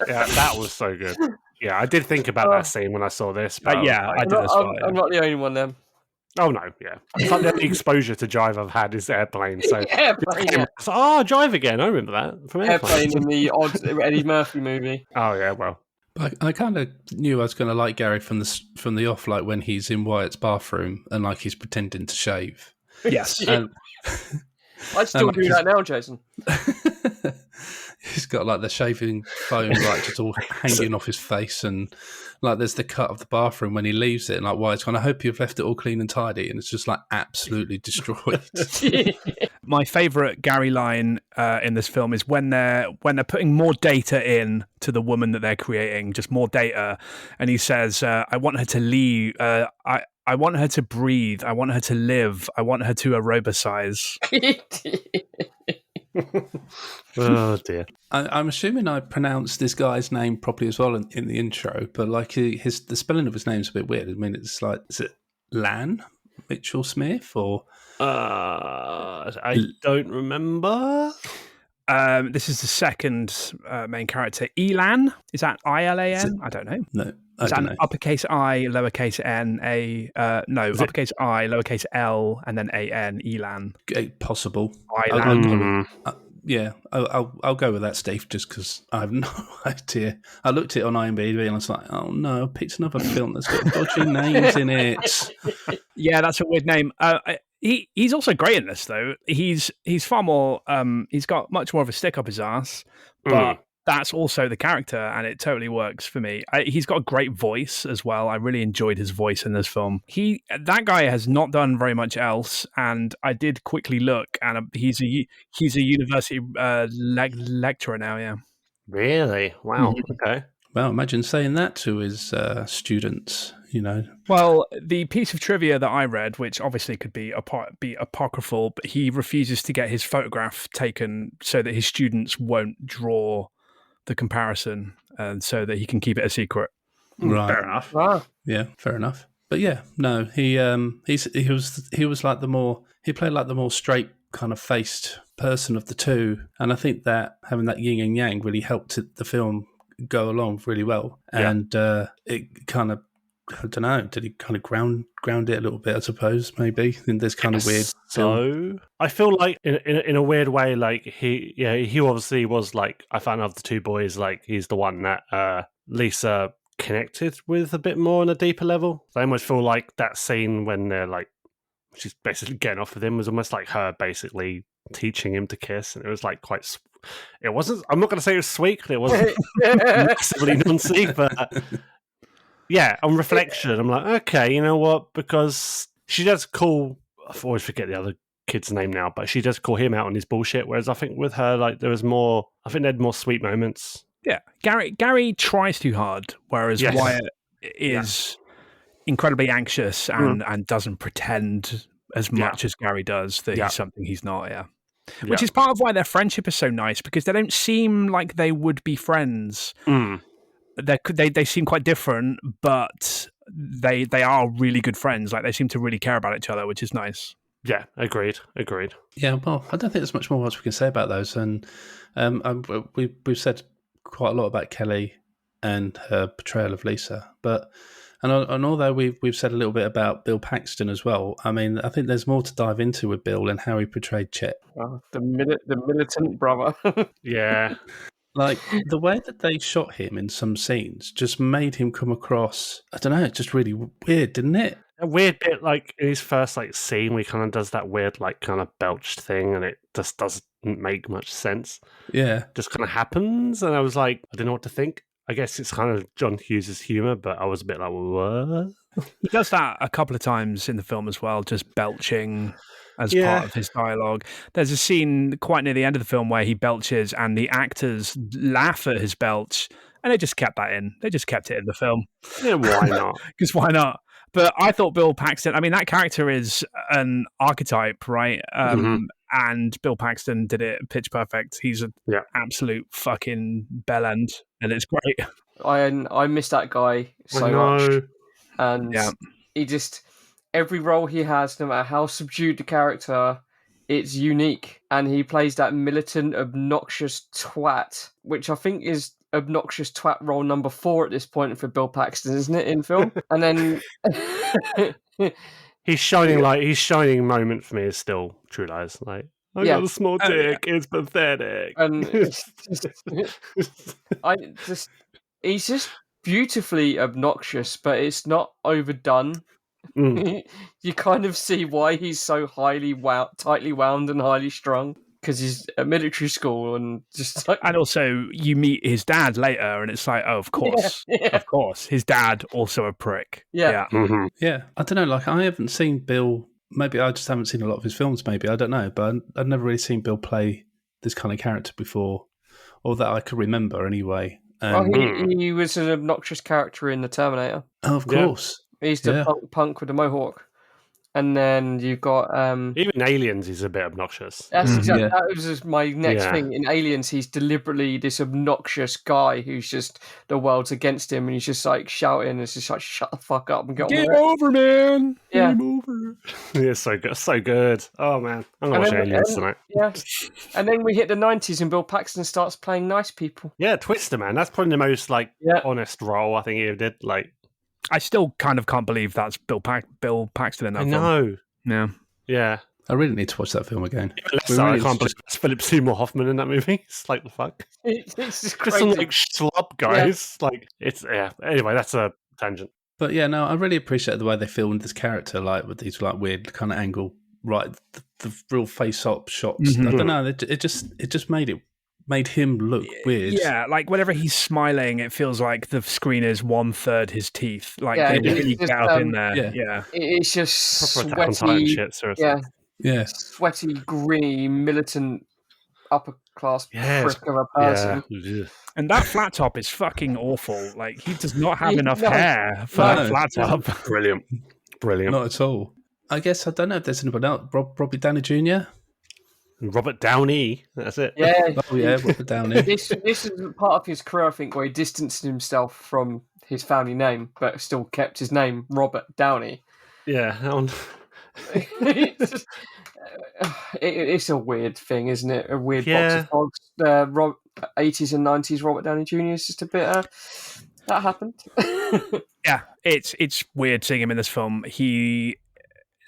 Yeah, that was so good. Yeah, I did think about that scene when I saw this. But I did as well. I'm not the only one then. Oh no, yeah. It's like the only exposure to jive I've had is Airplane. So Airplane, yeah. Jive again. I remember that from Airplane in the odd Eddie Murphy movie. Oh yeah, well. I kind of knew I was going to like Gary from the off, like when he's in Wyatt's bathroom and like he's pretending to shave. Yes, I'd still do that now, Jason. He's got like the shaving foam like just all hanging off his face, and like there's the cut of the bathroom when he leaves it, and like Wyatt's going, I hope you've left it all clean and tidy, and it's just like absolutely destroyed. My favourite Gary line in this film is when they're putting more data in to the woman that they're creating, just more data, and he says, "I want her to leave. I want her to breathe. I want her to live. I want her to aerobicize." Oh dear! I'm assuming I pronounced this guy's name properly as well in the intro, but like the spelling of his name's a bit weird. I mean, it's like, is it Lan Mitchell Smith or? I don't remember. This is the second main character, Elan. Is that ILAN? I don't know. No. Is that an uppercase I, lowercase n, uppercase I, lowercase l, and then an, Elan? Possible. Elan. I'll go with that, Steve, just because I have no idea. I looked at it on IMDb and I was like, oh no, I picked another film that's got dodgy names in it. Yeah, that's a weird name. He's also great in this, though. He's far more. He's got much more of a stick up his ass, but that's also the character, and it totally works for me. He's got a great voice as well. I really enjoyed his voice in this film. That guy has not done very much else, and I did quickly look, and he's a university lecturer now. Yeah. Really? Wow. Okay. Well, imagine saying that to his students. You know. Well, the piece of trivia that I read, which obviously could be apocryphal, but he refuses to get his photograph taken so that his students won't draw the comparison, and so that he can keep it a secret. Right. Fair enough. Wow. Yeah, fair enough. But yeah, no, he was like he played like the more straight kind of faced person of the two, and I think that having that yin and yang really helped the film go along really well, and it kind of. I don't know. Did he kind of ground it a little bit? I suppose maybe in this kind of weird. So I feel like in a weird way, like he obviously was like, I found of the two boys, like he's the one that Lisa connected with a bit more on a deeper level. I almost feel like that scene when they're like, she's basically getting off with him was almost like her basically teaching him to kiss, and it was like quite. It wasn't. I'm not going to say it was sweet. It wasn't massively noncy, but. Yeah, on reflection, I'm like, okay, you know what? Because she does call, I always forget the other kid's name now, but she does call him out on his bullshit. Whereas I think with her, like, there was more, I think they had more sweet moments. Yeah, Gary tries too hard, whereas Wyatt is incredibly anxious and doesn't pretend as much as Gary does that he's something he's not, Which is part of why their friendship is so nice, because they don't seem like they would be friends. They seem quite different, but they are really good friends. Like, they seem to really care about each other, which is nice. Yeah, agreed. Yeah, well, I don't think there's much more else we can say about those. And we've said quite a lot about Kelly and her portrayal of Lisa, and although we've said a little bit about Bill Paxton as well, I mean, I think there's more to dive into with Bill and how he portrayed Chet. The militant brother. Yeah. Like, the way that they shot him in some scenes just made him come across, I don't know, just really weird, didn't it? A weird bit, like in his first scene, where he kind of does that weird kind of belched thing, and it just doesn't make much sense. Yeah, just kind of happens, and I was like, I don't know what to think. I guess it's kind of John Hughes' humor, but I was a bit like, what? He does that a couple of times in the film as well, just belching as part of his dialogue. There's a scene quite near the end of the film where he belches and the actors laugh at his belch, and they just kept that in. They just kept it in the film. Yeah, why not? Because why not? But I thought Bill Paxton, I mean, that character is an archetype, right? And Bill Paxton did it pitch perfect. He's an absolute fucking bellend, and it's great. I miss that guy so much. And he just, every role he has, no matter how subdued the character, it's unique. And he plays that militant, obnoxious twat, which I think is obnoxious twat role number 4 at this point for Bill Paxton, isn't it, in film? And then his shining moment for me is still True Lies. Like, I got a small dick. It's pathetic. And he's just beautifully obnoxious, but it's not overdone. You kind of see why he's so tightly wound and highly strung, because he's at military school and just like... And also, you meet his dad later, and it's like, oh, of course, of course, his dad also a prick. Yeah. I don't know. Like, I haven't seen Bill. Maybe I just haven't seen a lot of his films. Maybe I don't know, but I've never really seen Bill play this kind of character before, or that I could remember anyway. He was an obnoxious character in The Terminator. Oh, of course. He's the punk with the mohawk. And then you've got... even Aliens, he's a bit obnoxious. That's exactly, that was just my next thing. In Aliens, he's deliberately this obnoxious guy who's just, the world's against him, and he's just like shouting, and it's just like, shut the fuck up and get Game over, man! Yeah. Game over. Yeah, so good. Oh, man. I'm going to watch Aliens tonight. Yeah. And then we hit the 90s, and Bill Paxton starts playing nice people. Yeah, Twister, man. That's probably the most, honest role I think he ever did. Like, I still kind of can't believe that's Bill Paxton in that film. I know. Yeah. I really need to watch that film again. I can't believe it's Philip Seymour Hoffman in that movie. It's like, the fuck? It's just crazy. Some schlub guys. Yeah. Anyway, that's a tangent. But yeah, no, I really appreciate the way they filmed this character, like with these weird kind of angle, right? The real face-up shots. I don't know. It just made him look weird. Yeah, like whenever he's smiling, it feels like the screen is 1/3 his teeth. Like they really get up in there. Yeah. It's just sweaty. Shit, seriously. Yeah. Sweaty, green, militant, upper class prick of a person. Yeah. And that flat top is fucking awful. Like, he does not have enough hair for that flat top. Brilliant. Not at all. I guess, I don't know if there's anyone else. Robbie Downey Jr.? Robert Downey, that's it. Yeah. Oh, yeah, Robert Downey. This is part of his career, I think, where he distanced himself from his family name, but still kept his name, Robert Downey. Yeah. It's a weird thing, isn't it? A weird box of frogs. 80s and 90s Robert Downey Jr. is just a bit... that happened. Yeah, it's weird seeing him in this film. He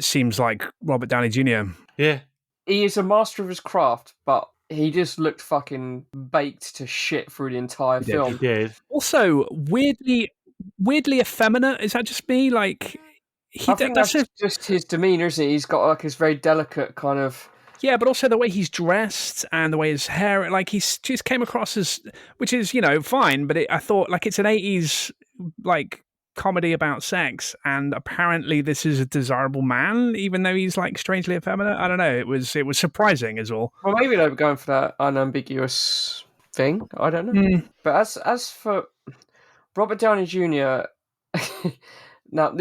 seems like Robert Downey Jr. Yeah. He is a master of his craft, but he just looked fucking baked to shit through the entire film. Yeah. Also, weirdly effeminate. Is that just me? Like, I think that's just his demeanour, isn't it? He's got like this very delicate kind of... Yeah, but also the way he's dressed and the way his hair, like he just came across as, which is, fine, but I thought like it's an 80s like comedy about sex, and apparently this is a desirable man, even though he's like strangely effeminate. I don't know. It was surprising as well. Well, maybe they were going for that unambiguous thing. I don't know. But as for Robert Downey Jr., now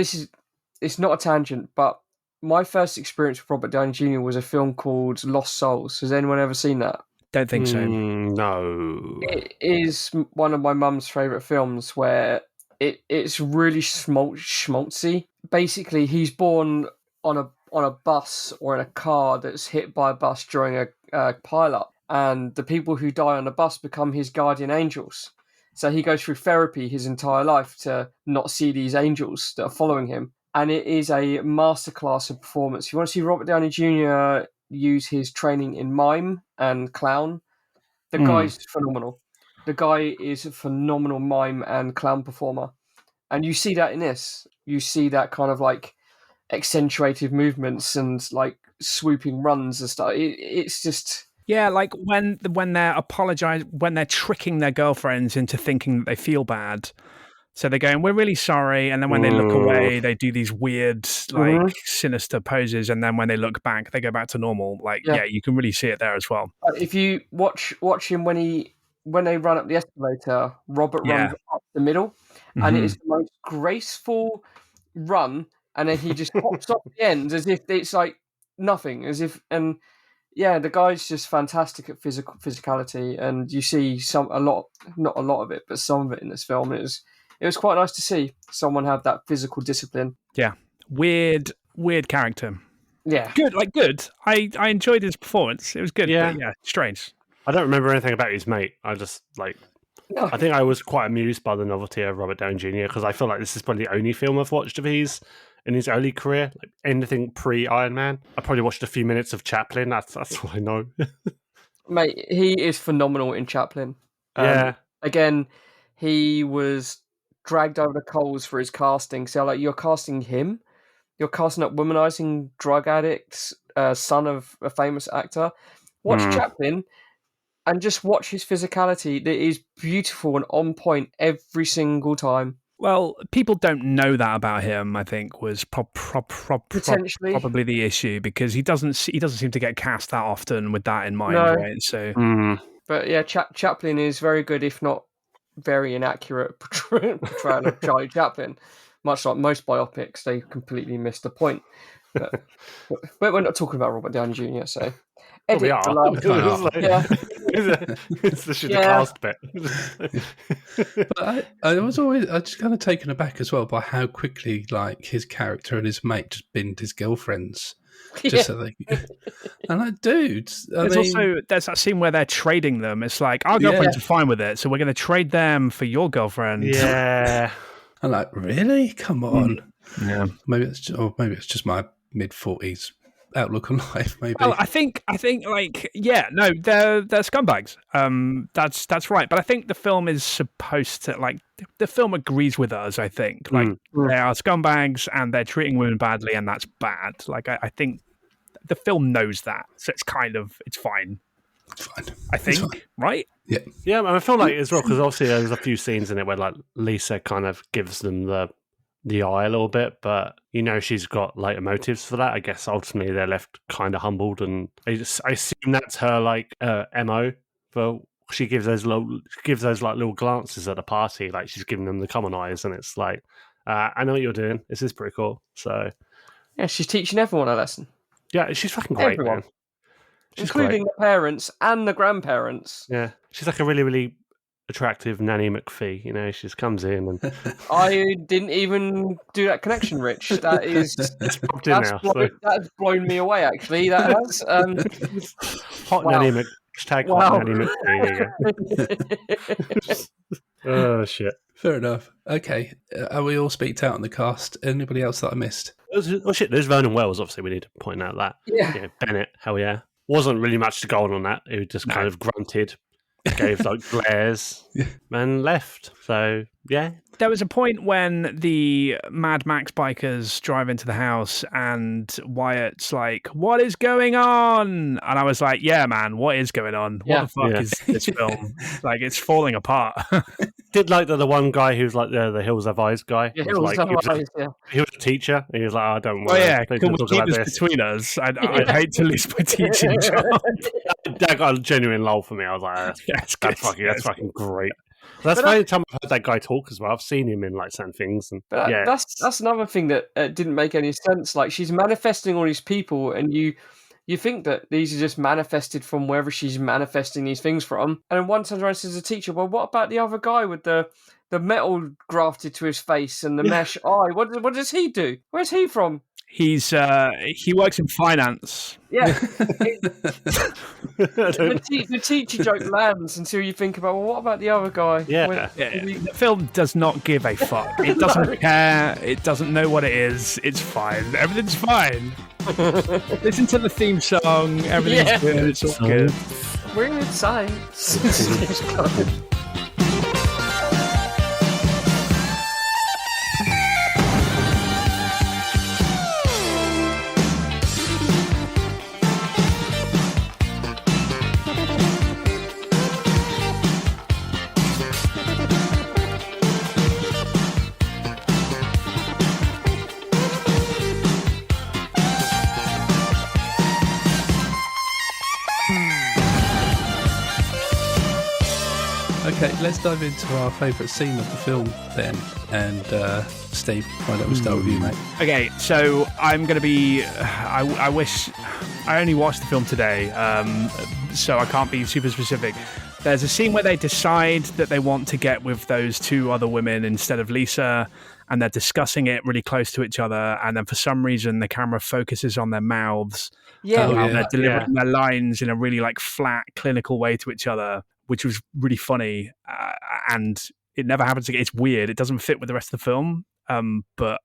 it's not a tangent, but my first experience with Robert Downey Jr. was a film called Lost Souls. Has anyone ever seen that? Don't think so. No. It is one of my mum's favourite films where it's really schmaltzy. Basically, he's born on a bus or in a car that's hit by a bus during a pile-up, and the people who die on the bus become his guardian angels. So he goes through therapy his entire life to not see these angels that are following him. And it is a masterclass of performance. If you want to see Robert Downey Jr. use his training in mime and clown, the guy's phenomenal. The guy is a phenomenal mime and clown performer. And you see that in this. You see that kind of like accentuated movements and like swooping runs and stuff. It's just like when they're tricking their girlfriends into thinking that they feel bad. So they're going, we're really sorry. And then when they look away, they do these weird, like, sinister poses. And then when they look back, they go back to normal. Like, yeah, you can really see it there as well. If you watch him when they run up the escalator, Robert runs up the middle. And it is the most graceful run. And then he just pops off the end as if it's like nothing. The guy's just fantastic at physicality. And you see not a lot of it, but some of it in this film. It was quite nice to see someone have that physical discipline. Yeah. Weird character. Yeah. Good. I enjoyed his performance. It was good. Yeah. But yeah, strange. I don't remember anything about his mate. I just, I think I was quite amused by the novelty of Robert Downey Jr. because I feel like this is probably the only film I've watched of his in his early career. Like anything pre-Iron Man. I probably watched a few minutes of Chaplin. That's all I know. Mate, he is phenomenal in Chaplin. Yeah. Again, he was dragged over the coals for his casting. So, like, you're casting him. You're casting up womanizing drug addicts, son of a famous actor. Watch Chaplin and just watch his physicality. That is beautiful and on point every single time. Well, people don't know that about him, I think, was potentially probably the issue because he doesn't seem to get cast that often with that in mind, right? So, But yeah, Chaplin is very good, if not very inaccurate portrayal of Charlie Chaplin. Much like most biopics, they completely miss the point. But we're not talking about Robert Downey Jr., so we are. It's the shitty cast bit. But I was just kind of taken aback as well by how quickly, like, his character and his mate just binned his girlfriends. So they, and like, dudes. There's that scene where they're trading them. It's like, our girlfriends are fine with it, so we're going to trade them for your girlfriend. Yeah. I'm like, really? Come on. Yeah. Maybe it's just my mid-40s outlook on life. Maybe. Well, I think, like, they're scumbags. That's right. But I think the film is supposed to, like, the film agrees with us. I think, like, they are scumbags and they're treating women badly, and that's bad. Like, I think the film knows that, so it's fine. It's fine. I think, right? Yeah. Yeah, and I feel like as well, because obviously there's a few scenes in it where, like, Lisa kind of gives them the eye a little bit, but she's got later motives for that. I guess ultimately they're left kind of humbled, and I assume that's her like MO. For she gives those like little glances at the party, like she's giving them the common eyes, and it's like, I know what you're doing. This is pretty cool. So yeah, she's teaching everyone a lesson. Yeah, she's fucking great, everyone. man. She's including great. The parents and the grandparents. Yeah, she's like a really, really attractive Nanny McPhee. She just comes in and I didn't even do that connection, Rich. That is it's popped in now. That's blown me away. Actually, that has. Hot wow. Nanny hashtag Hot Nanny McPhee. Oh shit! Fair enough. Okay, are we all speaked out on the cast? Anybody else that I missed? Oh shit! There's Vernon Wells. Obviously, we need to point out that. Yeah. Bennett. Hell yeah. Wasn't really much to go on that. He just kind of grunted, gave like glares, and left. So yeah. There was a point when the Mad Max bikers drive into the house and Wyatt's like, "What is going on?" And I was like, "Yeah, man, what is going on? What the fuck is this film? Like, it's falling apart." Did like the one guy who's like the Hills Have Eyes guy? Yeah, he was a teacher. And he was like, "I don't want." Oh yeah, can we keep this between us? I'd hate to lose my teaching job. That got a genuine lull for me. I was like, "That's fucking great." That's the only time I've heard that guy talk as well. I've seen him in like certain things, and that's another thing that didn't make any sense. Like, she's manifesting all these people, and you think that these are just manifested from wherever she's manifesting these things from. And then one turns around and says, "A teacher, well, what about the other guy with the metal grafted to his face and the mesh eye? What does he do? Where's he from?" He works in finance. Yeah. The teacher joke lands until you think about, well, what about the other guy? The film does not give a fuck. It doesn't care. It doesn't know what it is. It's fine. Everything's fine. Listen to the theme song. Everything's good. It's all good. Weird Science. Okay, let's dive into our favourite scene of the film then. And Steve, why don't we start with you, mate? Okay, so I'm going to be... I wish... I only watched the film today, so I can't be super specific. There's a scene where they decide that they want to get with those two other women instead of Lisa, and they're discussing it really close to each other, and then for some reason the camera focuses on their mouths. They're delivering their lines in a really like flat, clinical way to each other, which was really funny, and it never happens again. It's weird. It doesn't fit with the rest of the film, but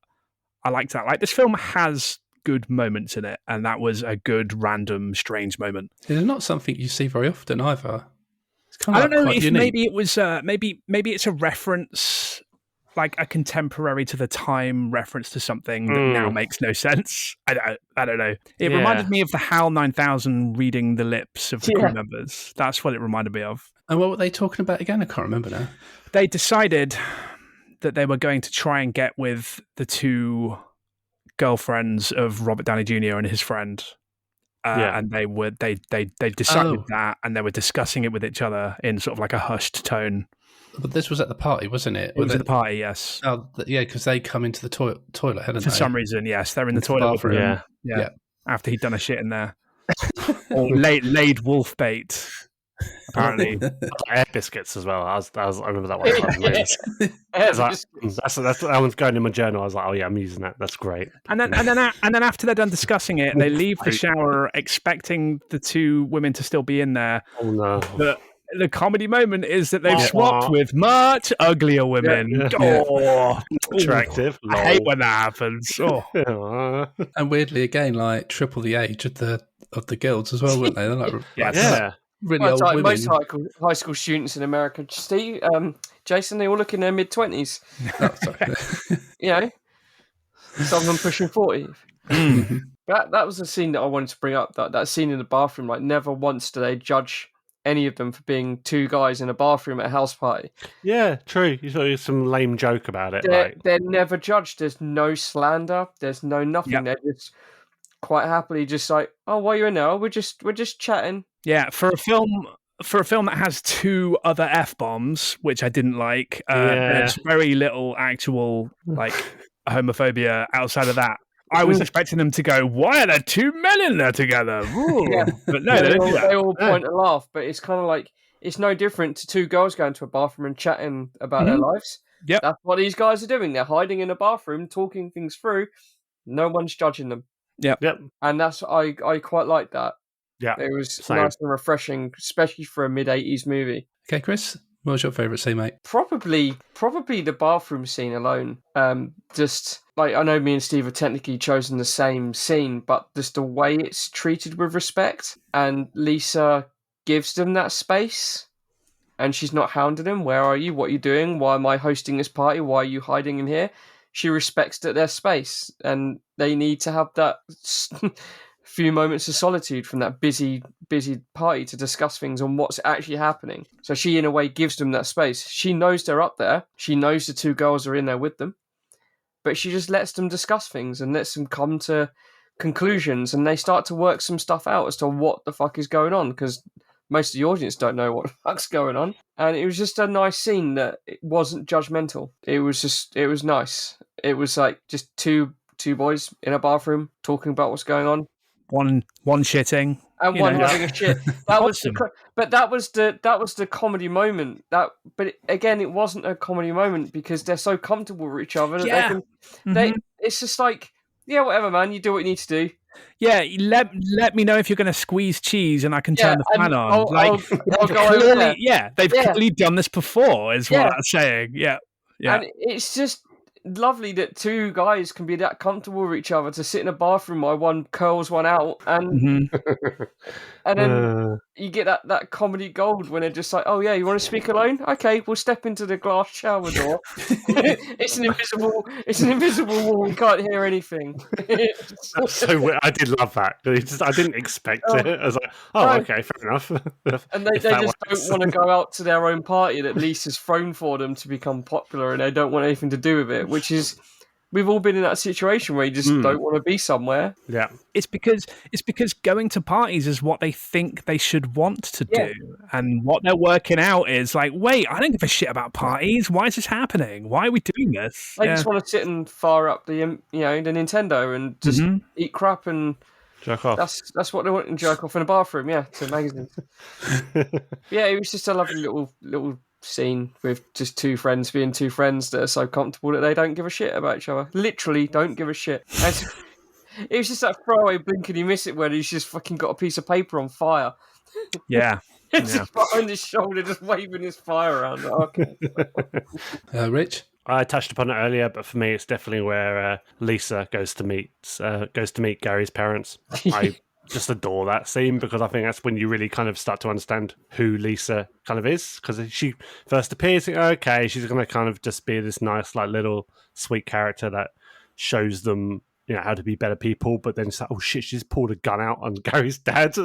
I liked that. Like, this film has good moments in it, and that was a good, random, strange moment. It's not something you see very often either. It's kind I of don't know if unique. maybe it was maybe it's a reference, like a contemporary to the time reference to something that now makes no sense. I don't know. It reminded me of the HAL 9000 reading the lips of the crew members. That's what it reminded me of. And what were they talking about again? I can't remember now. They decided that they were going to try and get with the two girlfriends of Robert Downey Jr. and his friend. And they decided that, and they were discussing it with each other in sort of like a hushed tone. But this was at the party, wasn't it? It was at the party, yes. Oh, yeah, because they come into the toilet, hadn't they? For some reason, yes. They're in the toilet with him. Yeah. After he'd done a shit in there. Or laid wolf bait, apparently. Air biscuits as well. I remember that one. That one's going in my journal. I was like, oh yeah, I'm using that. That's great. And then after they're done discussing it, they leave the shower expecting the two women to still be in there. Oh no. But the comedy moment is that they've swapped with much uglier women. Oh, attractive. I hate when that happens. Oh. And weirdly, again, like triple the age of the girls as well, weren't they? They're like, really old women. Most high school students in America, Steve, Jason, they all look in their mid-20s. You know, some of them pushing 40. That was a scene that I wanted to bring up. That scene in the bathroom, like, never once do they judge any of them for being two guys in a bathroom at a house party. Yeah, true. You saw some lame joke about it. They're never judged. There's no slander. There's no nothing. Yep. They're just quite happily just like, oh, why are you in there? We're just chatting. Yeah, for a film that has two other F-bombs, which I didn't like, there's very little actual like homophobia outside of that. I was expecting them to go, why are there two men in there together? But no, they all point and laugh, but it's kind of like, it's no different to two girls going to a bathroom and chatting about their lives. Yep. That's what these guys are doing. They're hiding in a bathroom, talking things through. No one's judging them. Yep. And that's, I quite like that. Yeah. It was nice and refreshing, especially for a mid-80s movie. Okay, Chris, what was your favourite scene, mate? Probably the bathroom scene alone. Just like, I know me and Steve have technically chosen the same scene, but just the way it's treated with respect, and Lisa gives them that space, and she's not hounding him. Where are you? What are you doing? Why am I hosting this party? Why are you hiding in here? She respects that their space, and they need to have that few moments of solitude from that busy party to discuss things on what's actually happening. So she, in a way, gives them that space. She knows they're up there. She knows the two girls are in there with them. But she just lets them discuss things and lets them come to conclusions, and they start to work some stuff out as to what the fuck is going on, because most of the audience don't know what the fuck's going on. And it was just a nice scene that it wasn't judgmental. It was nice. It was like just two boys in a bathroom talking about what's going on. One shitting and one having a shit. That was the comedy moment. But again, it wasn't a comedy moment because they're so comfortable with each other that it's just like, yeah, whatever, man. You do what you need to do. Yeah, let me know if you're going to squeeze cheese and I can turn the fan on. I'll go over there. Yeah, they've clearly done this before, is what I'm saying. Yeah. And it's just lovely that two guys can be that comfortable with each other to sit in a bathroom while one curls one out, and and then you get that comedy gold when they're just like, oh yeah, you want to speak alone? Okay, we'll step into the glass shower door. It's an invisible wall. We can't hear anything. That's so weird. I did love that. I didn't expect it. I was like, okay, fair enough. And they just don't want to go out to their own party that Lisa's thrown for them to become popular, and they don't want anything to do with it, which is we've all been in that situation where you just don't want to be somewhere. Yeah. It's because going to parties is what they think they should want to do. And what they're working out is like, wait, I don't give a shit about parties. Why is this happening? Why are we doing this? They just want to sit and fire up the the Nintendo and just eat crap and jerk off. That's what they want, and jerk off in a bathroom, to magazines. Yeah, it was just a lovely little scene with just two friends being two friends that are so comfortable that they don't give a shit about each other. Literally don't give a shit. It was just that throwaway blink and you miss it when he's just fucking got a piece of paper on fire. Yeah. Just behind his shoulder, just waving his fire around. Okay. Rich? I touched upon it earlier, but for me, it's definitely where Lisa goes to meet Gary's parents. I just adore that scene because I think that's when you really kind of start to understand who Lisa kind of is. Because she first appears, okay, she's going to kind of just be this nice, like little sweet character that shows them, how to be better people. But then it's like, oh shit, she's pulled a gun out on Gary's dad.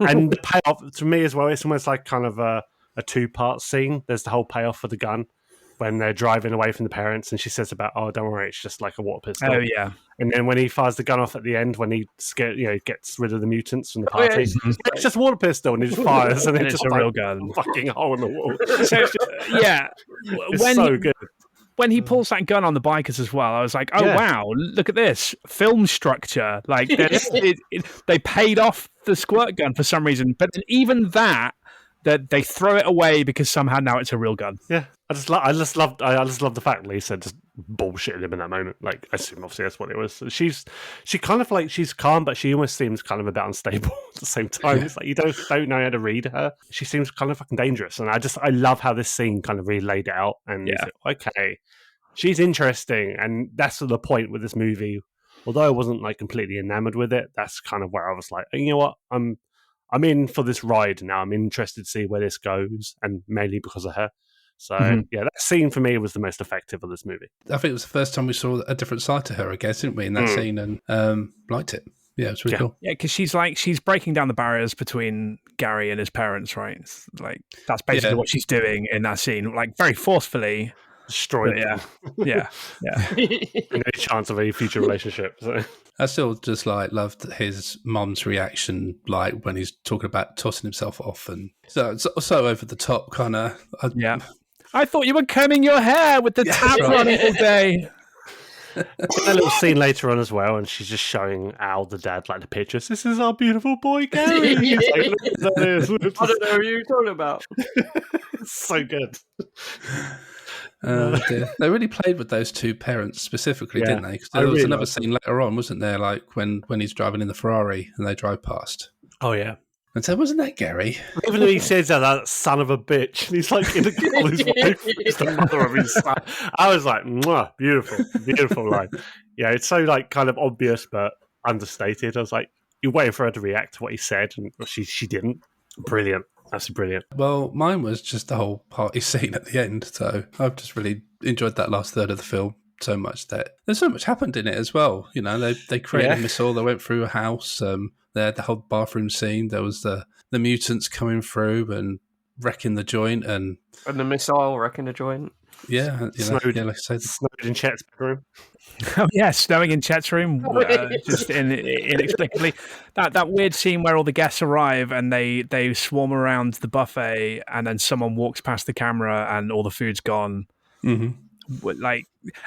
And the payoff to me as well, it's almost like kind of a 2-part scene. There's the whole payoff for the gun when they're driving away from the parents, and she says about, oh, don't worry, it's just like a water pistol. Oh, yeah. And then when he fires the gun off at the end, when he gets rid of the mutants from the party, it's just a water pistol, and he just fires, and it's just a real gun. Fucking hole in the wall. It's so good. When he pulls that gun on the bikers as well, I was like, oh, wow, look at this. Film structure. Like, they paid off the squirt gun for some reason, but even that they throw it away because somehow now it's a real gun. Yeah, I just love the fact Lisa just bullshitted him in that moment. Like, I assume obviously that's what it was. She kind of like, she's calm, but she almost seems kind of a bit unstable at the same time. It's like you don't know how to read her. She seems kind of fucking dangerous, and I love how this scene kind of really laid it out. And okay, she's interesting, and that's the point with this movie. Although I wasn't like completely enamored with it, that's kind of where I was like, you know what, I'm in for this ride now. I'm interested to see where this goes, and mainly because of her. So, that scene for me was the most effective of this movie. I think it was the first time we saw a different side to her, I guess, didn't we, in that scene, and liked it. Yeah, it's really cool. Yeah, because she's breaking down the barriers between Gary and his parents, right? It's like, that's basically what she's doing in that scene, like very forcefully. Destroyed. Yeah. No chance of a future relationship. So. I still just loved his mum's reaction, like when he's talking about tossing himself off, and so over the top kind of. I thought you were combing your hair with the tap on it all day. A little scene later on as well, and she's just showing Al, the dad, like the pictures. This is our beautiful boy, Gary. I don't know who you're talking about. It's so good. They really played with those two parents specifically, didn't they? Because there was another scene later on, wasn't there? Like when he's driving in the Ferrari and they drive past. Oh yeah. And so wasn't that Gary? Even though he says that son of a bitch, and he's like in a call his wife is the mother of his son. I was like, mwah, beautiful line. Yeah, it's so like kind of obvious but understated. I was like, you're waiting for her to react to what he said, and she didn't. Brilliant. That's brilliant. Well, mine was just the whole party scene at the end. So I've just really enjoyed that last third of the film so much that there's so much happened in it as well. They created a missile. They went through a house. They had the whole bathroom scene. There was the mutants coming through and wrecking the joint, and the missile wrecking the joint. Yeah, snowed in Chet's bedroom. Oh yeah, snowing in Chet's room, just inexplicably. That weird scene where all the guests arrive and they swarm around the buffet, and then someone walks past the camera and all the food's gone. Mm-hmm. Like,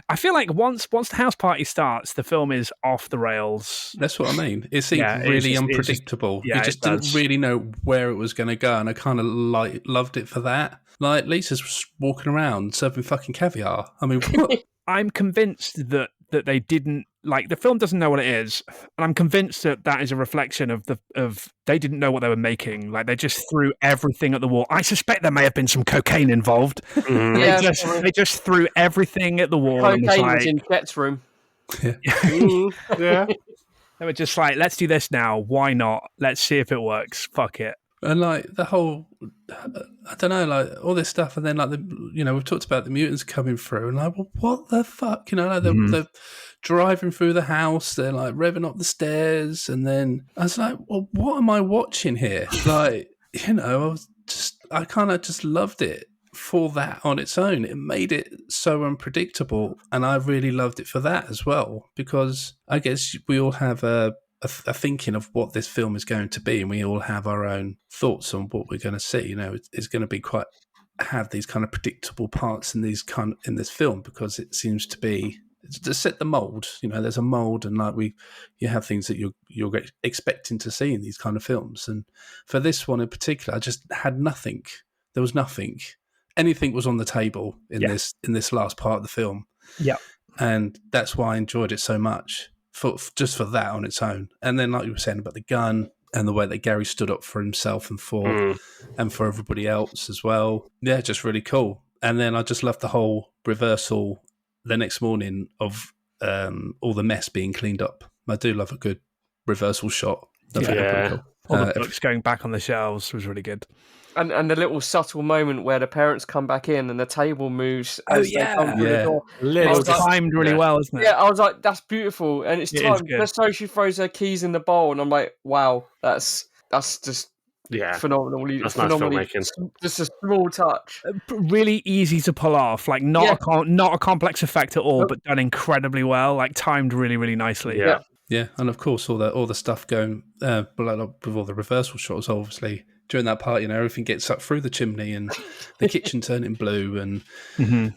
I feel like once the house party starts, the film is off the rails. That's what I mean. It seemed really unpredictable. You just didn't really know where it was going to go, and I kind of loved it for that. Like, Lisa's walking around serving fucking caviar. I mean, what? I'm convinced that they didn't, like, the film doesn't know what it is, and I'm convinced that is a reflection of they didn't know what they were making. Like, they just threw everything at the wall. I suspect there may have been some cocaine involved. They just threw everything at the wall. Cocaine was in Chet's room. Yeah. They were just like, let's do this now. Why not? Let's see if it works. Fuck it. And like the whole, I don't know, like all this stuff, and then like we've talked about the mutants coming through, and like, well, what the fuck, they're driving through the house, they're like revving up the stairs, and then I was like, well, what am I watching here? Like, I kind of just loved it, for that on its own. It made it so unpredictable, and I really loved it for that as well, because I guess we all have a thinking of what this film is going to be, and we all have our own thoughts on what we're going to see. You know, it's going to be quite have these kind of predictable parts in this film, because it seems to be to set the mold. You know, there's a mold, and you have things that you're expecting to see in these kind of films. And for this one in particular, I just had nothing. There was nothing. Anything was on the table in this last part of the film. Yeah, and that's why I enjoyed it so much just for that on its own. And then, like you were saying about the gun and the way that Gary stood up for himself and for everybody else as well. Yeah, just really cool. And then I just loved the whole reversal the next morning of all the mess being cleaned up. I do love a good reversal shot. That's pretty cool. All the books going back on the shelves was really good. And the little subtle moment where the parents come back in and the table moves as they come through the door. It's timed really well, isn't it? Yeah, I was like, that's beautiful. And it's timed just so she throws her keys in the bowl, and I'm like, wow, that's just phenomenal. That's nice filmmaking. Just a small touch. Really easy to pull off. Like not a complex effect at all, but done incredibly well. Like timed really, really nicely. Yeah, and of course all the stuff going with all the reversal shots, obviously. During that part, you know, everything gets up through the chimney and the kitchen turning blue and,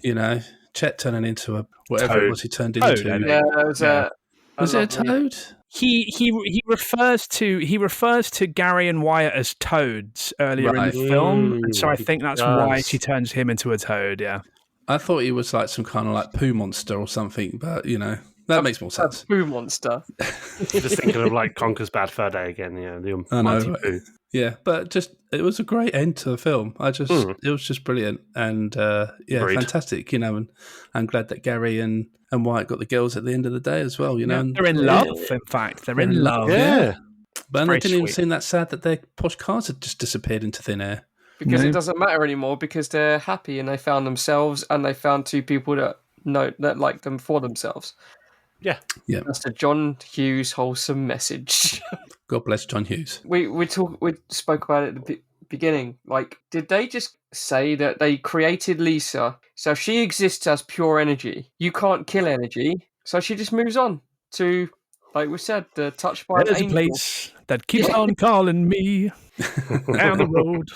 you know, Chet turning into whatever toad. It was he turned into. Was it a toad? He refers to Gary and Wyatt as toads earlier in the film, and so I think that's why she turns him into a toad, yeah. I thought he was like some kind of like poo monster or something, but, you know, that makes more sense. A poo monster. Just thinking of like Conker's Bad Fur Day again, the mighty poo. Yeah, but it was a great end to the film. It was just brilliant and fantastic, you know. And I'm glad that Gary and Wyatt got the girls at the end of the day as well, you know. Yeah, they're in love, in fact. They're in love. Yeah. But I didn't even seem that sad that their posh cars had just disappeared into thin air. Because it doesn't matter anymore, because they're happy and they found themselves and they found two people that like them for themselves. Yeah. That's the John Hughes wholesome message. God bless John Hughes. We spoke about it at the beginning. Like, did they just say that they created Lisa, so she exists as pure energy? You can't kill energy, so she just moves on to, like we said, the touched by There's an a angel. place that keeps on calling me down the road.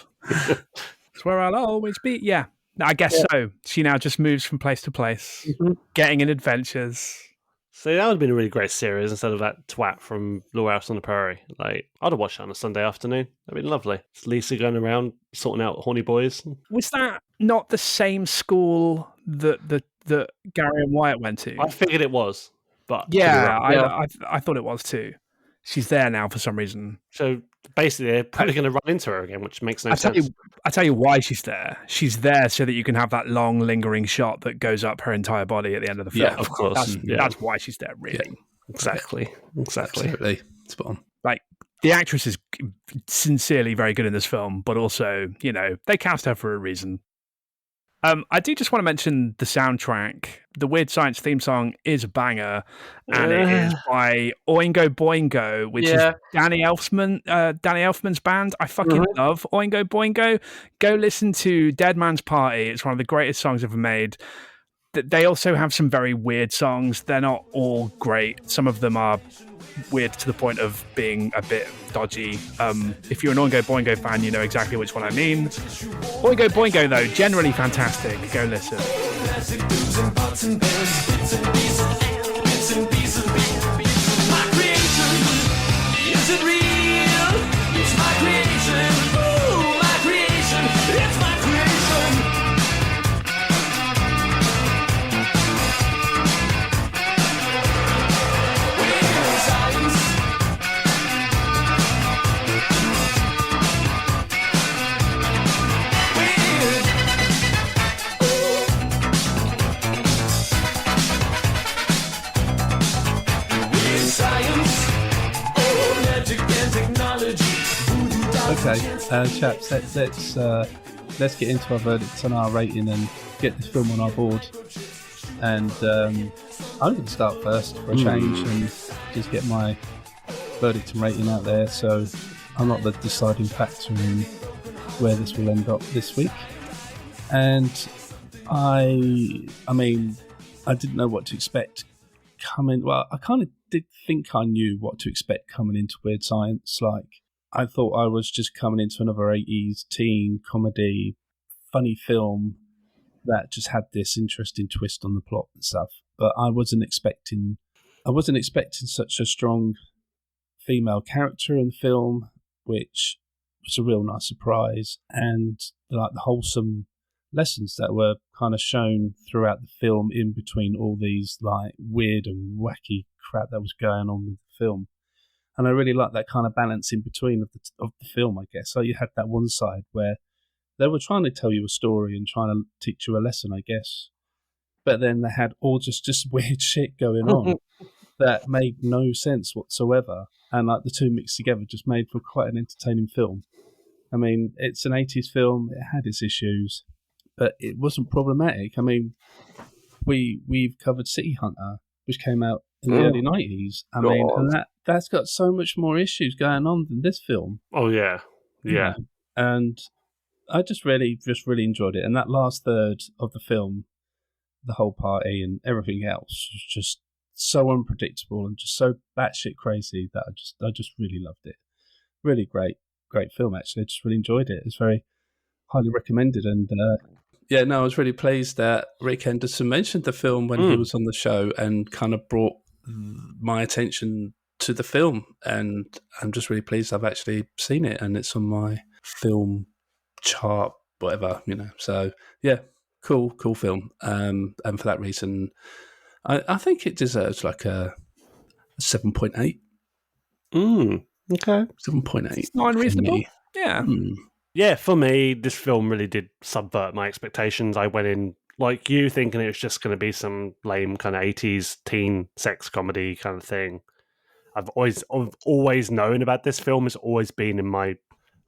It's where I'll always be. Yeah, I guess so. She now just moves from place to place, getting in adventures. So that would have been a really great series instead of that twat from Little House on the Prairie. Like, I'd have watched that on a Sunday afternoon. That'd been lovely. It's Lisa going around sorting out horny boys. Was that not the same school that Gary and Wyatt went to? I figured it was, but I thought it was too. She's there now for some reason. So basically, they're probably going to run into her again, which makes no sense. I tell you why she's there. She's there so that you can have that long, lingering shot that goes up her entire body at the end of the film. Yeah, of course. That's why she's there, really. Yeah, exactly. Absolutely. Spot on. Like, the actress is sincerely very good in this film, but also, you know, they cast her for a reason. I do just want to mention the soundtrack. The Weird Science theme song is a banger, and it is by Oingo Boingo, which is Danny Elfman's band. I fucking love Oingo Boingo. Go listen to Dead Man's Party. It's one of the greatest songs ever made. They also have some very weird songs. They're not all great. Some of them are weird to the point of being a bit dodgy. If you're an Oingo Boingo fan, you know exactly which one I mean. Oingo Boingo, though, generally fantastic. Go listen. My creation, is it real? It's my creation. Ooh, my creation. It's my creation. Weird science. Weird. Weird science. Oh, magic and technology. Okay, chaps, let's get into our verdicts on our rating and get this film on our board. And I'm going to start first for a change and just get my verdict and rating out there. So I'm not the deciding factor in where this will end up this week. And I mean, I didn't know what to expect coming. Well, I kind of did think I knew what to expect coming into Weird Science. Like, I thought I was just coming into another 80s teen comedy, funny film that just had this interesting twist on the plot and stuff. But I wasn't expecting such a strong female character in the film, which was a real nice surprise, and like the wholesome lessons that were kind of shown throughout the film in between all these like weird and wacky crap that was going on with the film. And I really like that kind of balance in between of the film, I guess. So you had that one side where they were trying to tell you a story and trying to teach you a lesson, I guess. But then they had all just weird shit going on that made no sense whatsoever. And like the two mixed together just made for quite an entertaining film. I mean, it's an 80s film. It had its issues, but it wasn't problematic. I mean, we've covered City Hunter, which came out in the early 90s. I mean, and that's got so much more issues going on than this film. Oh, yeah. Yeah. You know? And I just really enjoyed it. And that last third of the film, the whole party and everything else, was just so unpredictable and just so batshit crazy that I just really loved it. Really great film, actually. I just really enjoyed it. It's very highly recommended. And I was really pleased that Rick Henderson mentioned the film when he was on the show and kind of brought my attention to the film. And I'm just really pleased I've actually seen it and it's on my film chart, whatever, you know. So yeah, cool film. And for that reason, I think it deserves like a 7.8. Okay. 7.8. It's not unreasonable. Yeah. Yeah, for me, this film really did subvert my expectations. I went in like you, thinking it was just going to be some lame kind of 80s teen sex comedy kind of thing. I've always known about this film. It's always been in my,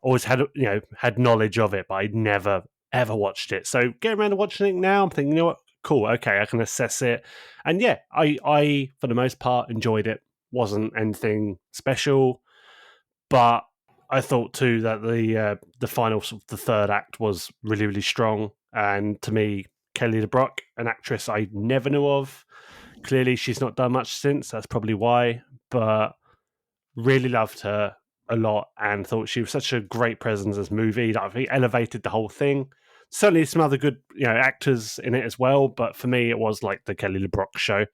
always had knowledge of it, but I'd never ever watched it. So getting around to watching it now, I'm thinking, you know what, cool, okay, I can assess it. And yeah, I for the most part enjoyed it. Wasn't anything special, but I thought too that the final sort of the third act was really, really strong. And to me, Kelly LeBrock, an actress I never knew of. Clearly, she's not done much since. That's probably why. But really loved her a lot and thought she was such a great presence as movie. I think elevated the whole thing. Certainly, some other good actors in it as well. But for me, it was like the Kelly LeBrock show.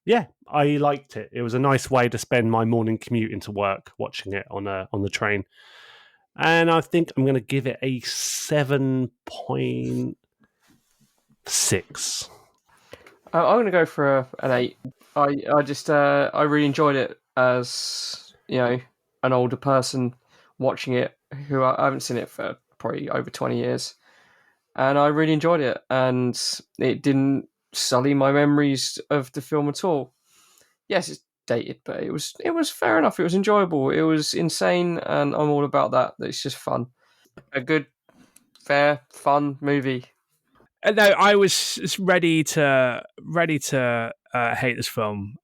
Yeah, I liked it. It was a nice way to spend my morning commute into work watching it on the train. And I think I'm going to give it a 7.6. I'm going to go for an 8. I really enjoyed it as an older person watching it who I haven't seen it for probably over 20 years, and I really enjoyed it, and it didn't sully my memories of the film at all. Yes, it's dated, but it was fair enough. It was enjoyable. It was insane, and I'm all about that. It's just fun. A good, fair, fun movie. No, I was ready to hate this film.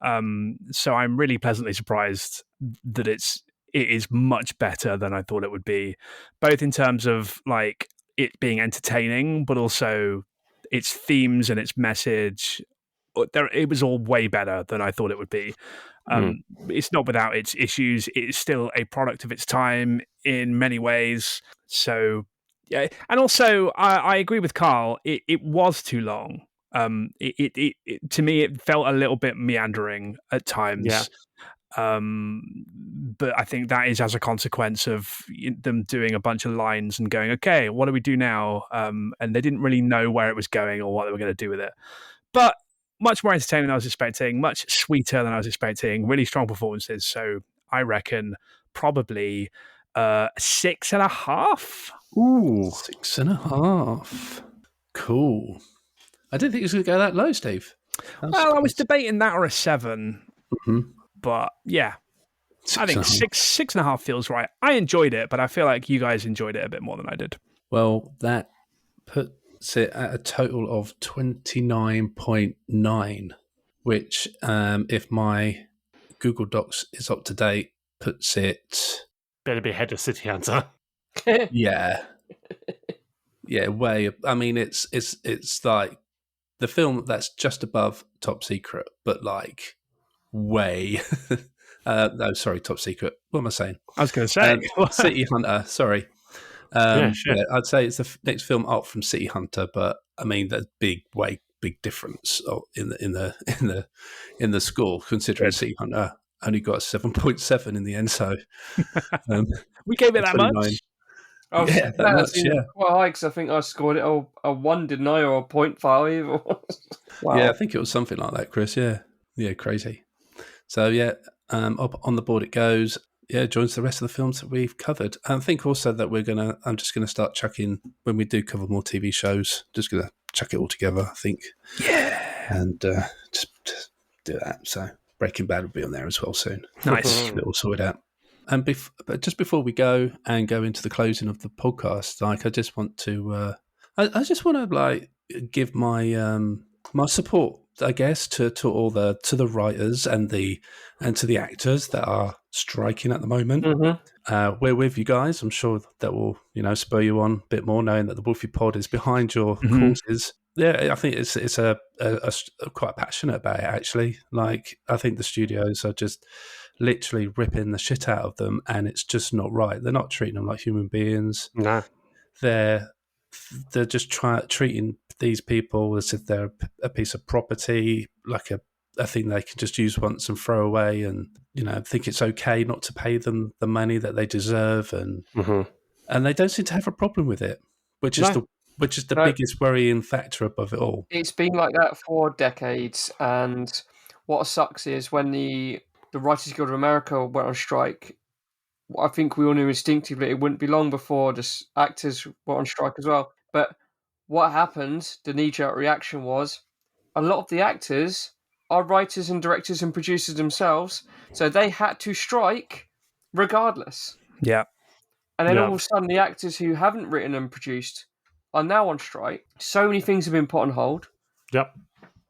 So I'm really pleasantly surprised that it is much better than I thought it would be, both in terms of like it being entertaining, but also its themes and its message. It was all way better than I thought it would be. It's not without its issues. It's still a product of its time in many ways. So, yeah. And also, I agree with Carl. It was too long. It to me, it felt a little bit meandering at times. Yeah. But I think that is as a consequence of them doing a bunch of lines and going, okay, what do we do now? And they didn't really know where it was going or what they were going to do with it. But much more entertaining than I was expecting, much sweeter than I was expecting, really strong performances. So I reckon probably 6.5. Ooh, 6.5. Cool. I didn't think it was going to go that low, Steve. Well, I was debating that or a 7. Mm-hmm. But yeah, I think 6.5 feels right. I enjoyed it, but I feel like you guys enjoyed it a bit more than I did. Well, that puts it at a total of 29.9, which, if my Google Docs is up to date, puts it... Better be ahead of City Hunter. Yeah. Yeah, way. I mean, it's like the film that's just above Top Secret, but like way. No, sorry, Top Secret. What am I saying? I was going to say City Hunter. Sorry. I'd say it's the next film up from City Hunter, but I mean, there's big difference in the score, considering City Hunter only got a 7.7 in the end. So we gave it that 29. Much. Yeah, that much. Yeah, quite high because I think I scored it a 1, didn't I, or a 0.5? Wow. Yeah, I think it was something like that, Chris. Yeah, crazy. So yeah, up on the board it goes. Yeah, joins the rest of the films that we've covered. I think also that I'm just gonna start chucking when we do cover more TV shows. Just gonna chuck it all together. I think. Yeah, and just do that. So Breaking Bad will be on there as well soon. Nice, get it all sorted out. And but just before we go into the closing of the podcast, like I just want to, I just want to like give my my support, I guess, to the writers and to the actors that are striking at the moment. Mm-hmm. We're with you guys. I'm sure that will spur you on a bit more, knowing that the Wolfie Pod is behind your causes. Yeah, I think it's a quite passionate about it, actually. Like, I think the studios are just literally ripping the shit out of them, and it's just not right. They're not treating them like human beings. No, they're just treating these people as if they're a piece of property, like a thing they can just use once and throw away, and think it's okay not to pay them the money that they deserve, and they don't seem to have a problem with it, which is the biggest worrying factor above it all. It's been like that for decades, and what sucks is when the Writers Guild of America went on strike, I think we all knew instinctively it wouldn't be long before the actors were on strike as well. But what happened, the knee-jerk reaction was, a lot of the actors are writers and directors and producers themselves, so they had to strike regardless. Yeah. And then all of a sudden, the actors who haven't written and produced are now on strike. So many things have been put on hold. Yep.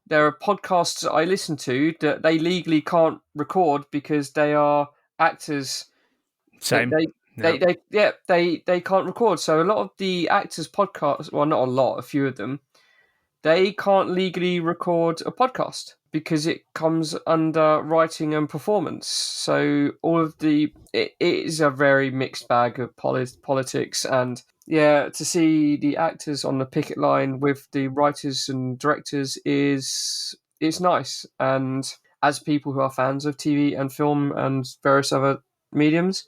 There are podcasts that I listen to that they legally can't record because they are actors. Same. They can't record. So a lot of the actors' podcasts, well, not a lot, a few of them, they can't legally record a podcast because it comes under writing and performance. So it is a very mixed bag of politics, and to see the actors on the picket line with the writers and directors it's nice. And as people who are fans of TV and film and various other mediums,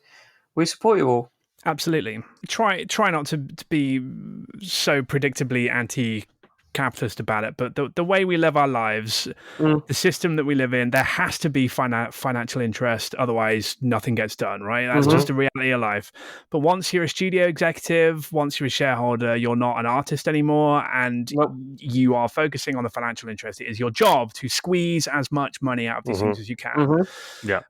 we support you all. Absolutely. Try not to be so predictably anti-capitalist about it, but the way we live our lives, the system that we live in, there has to be financial interest, otherwise nothing gets done, right? That's just the reality of life. But once you're a studio executive, once you're a shareholder, you're not an artist anymore, and you are focusing on the financial interest. It is your job to squeeze as much money out of these things as you can.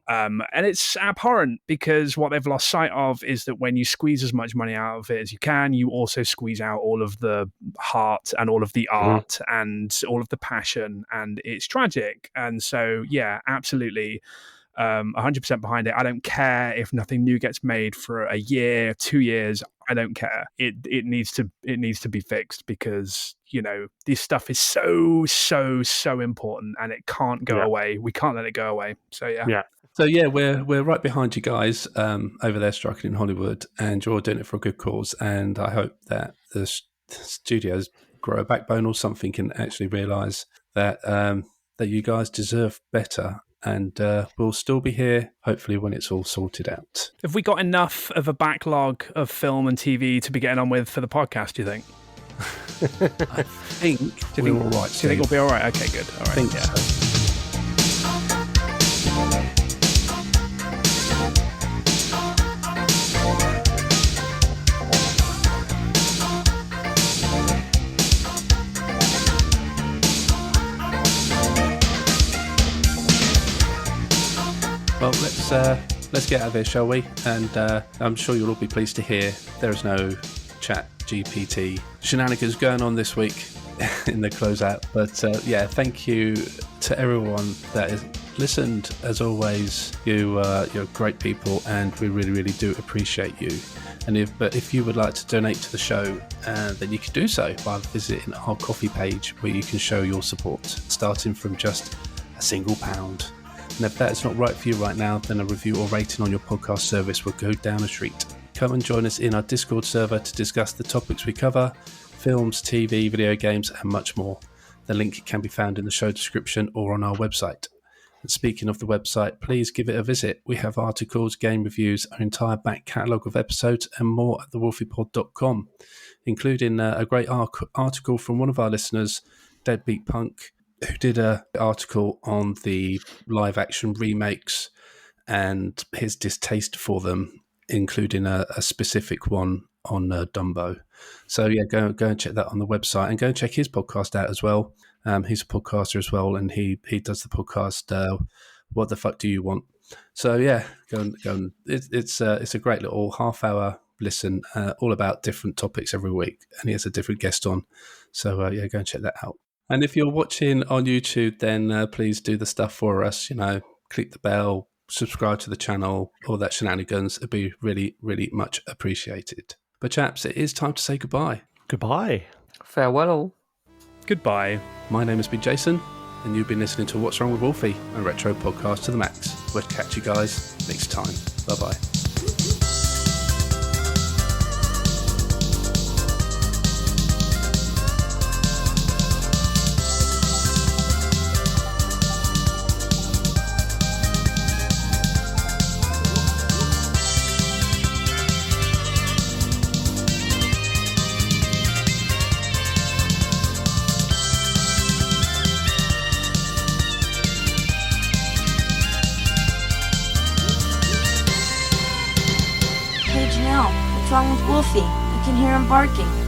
And it's abhorrent, because what they've lost sight of is that when you squeeze as much money out of it as you can, you also squeeze out all of the heart and all of the art and all of the passion, and it's tragic. And so absolutely 100% behind it. I don't care if nothing new gets made for a year, 2 years. I don't care. It needs to be fixed, because this stuff is so important, and it can't go away. We can't let it go away. So we're right behind you guys over there striking in Hollywood, and you're doing it for a good cause. And I hope that the studios grow a backbone or something, can actually realise that that you guys deserve better. And we'll still be here, hopefully, when it's all sorted out. Have we got enough of a backlog of film and TV to be getting on with for the podcast, do you think? I think we're all right. Do you think we'll be all right? Okay, good. All right. I think so. Well, let's get out of here, shall we? And I'm sure you'll all be pleased to hear there is no chat GPT shenanigans going on this week in the closeout. But thank you to everyone that has listened. As always, you're great people, and we really, really do appreciate you. And if you would like to donate to the show, then you can do so by visiting our coffee page, where you can show your support, starting from just £1. And if that is not right for you right now, then a review or rating on your podcast service will go down a treat. Come and join us in our Discord server to discuss the topics we cover: films, TV, video games, and much more. The link can be found in the show description or on our website. And speaking of the website, please give it a visit. We have articles, game reviews, our entire back catalogue of episodes, and more at thewolfiepod.com, including a great article from one of our listeners, Deadbeat Punk, who did an article on the live-action remakes and his distaste for them, including a specific one on Dumbo. So yeah, go and check that on the website, and go and check his podcast out as well. He's a podcaster as well, and he does the podcast What the Fuck Do You Want? So yeah, go and it's a great little half-hour listen, all about different topics every week, and he has a different guest on. So yeah, go and check that out. And if you're watching on YouTube, then please do the stuff for us. Click the bell, subscribe to the channel, all that shenanigans. It'd be really, really much appreciated. But chaps, it is time to say goodbye. Goodbye. Farewell. Goodbye. My name has been Jason, and you've been listening to What's Wrong with Wolfie, a retro podcast to the max. We'll catch you guys next time. Bye-bye. What's wrong with Wolfie? I can hear him barking.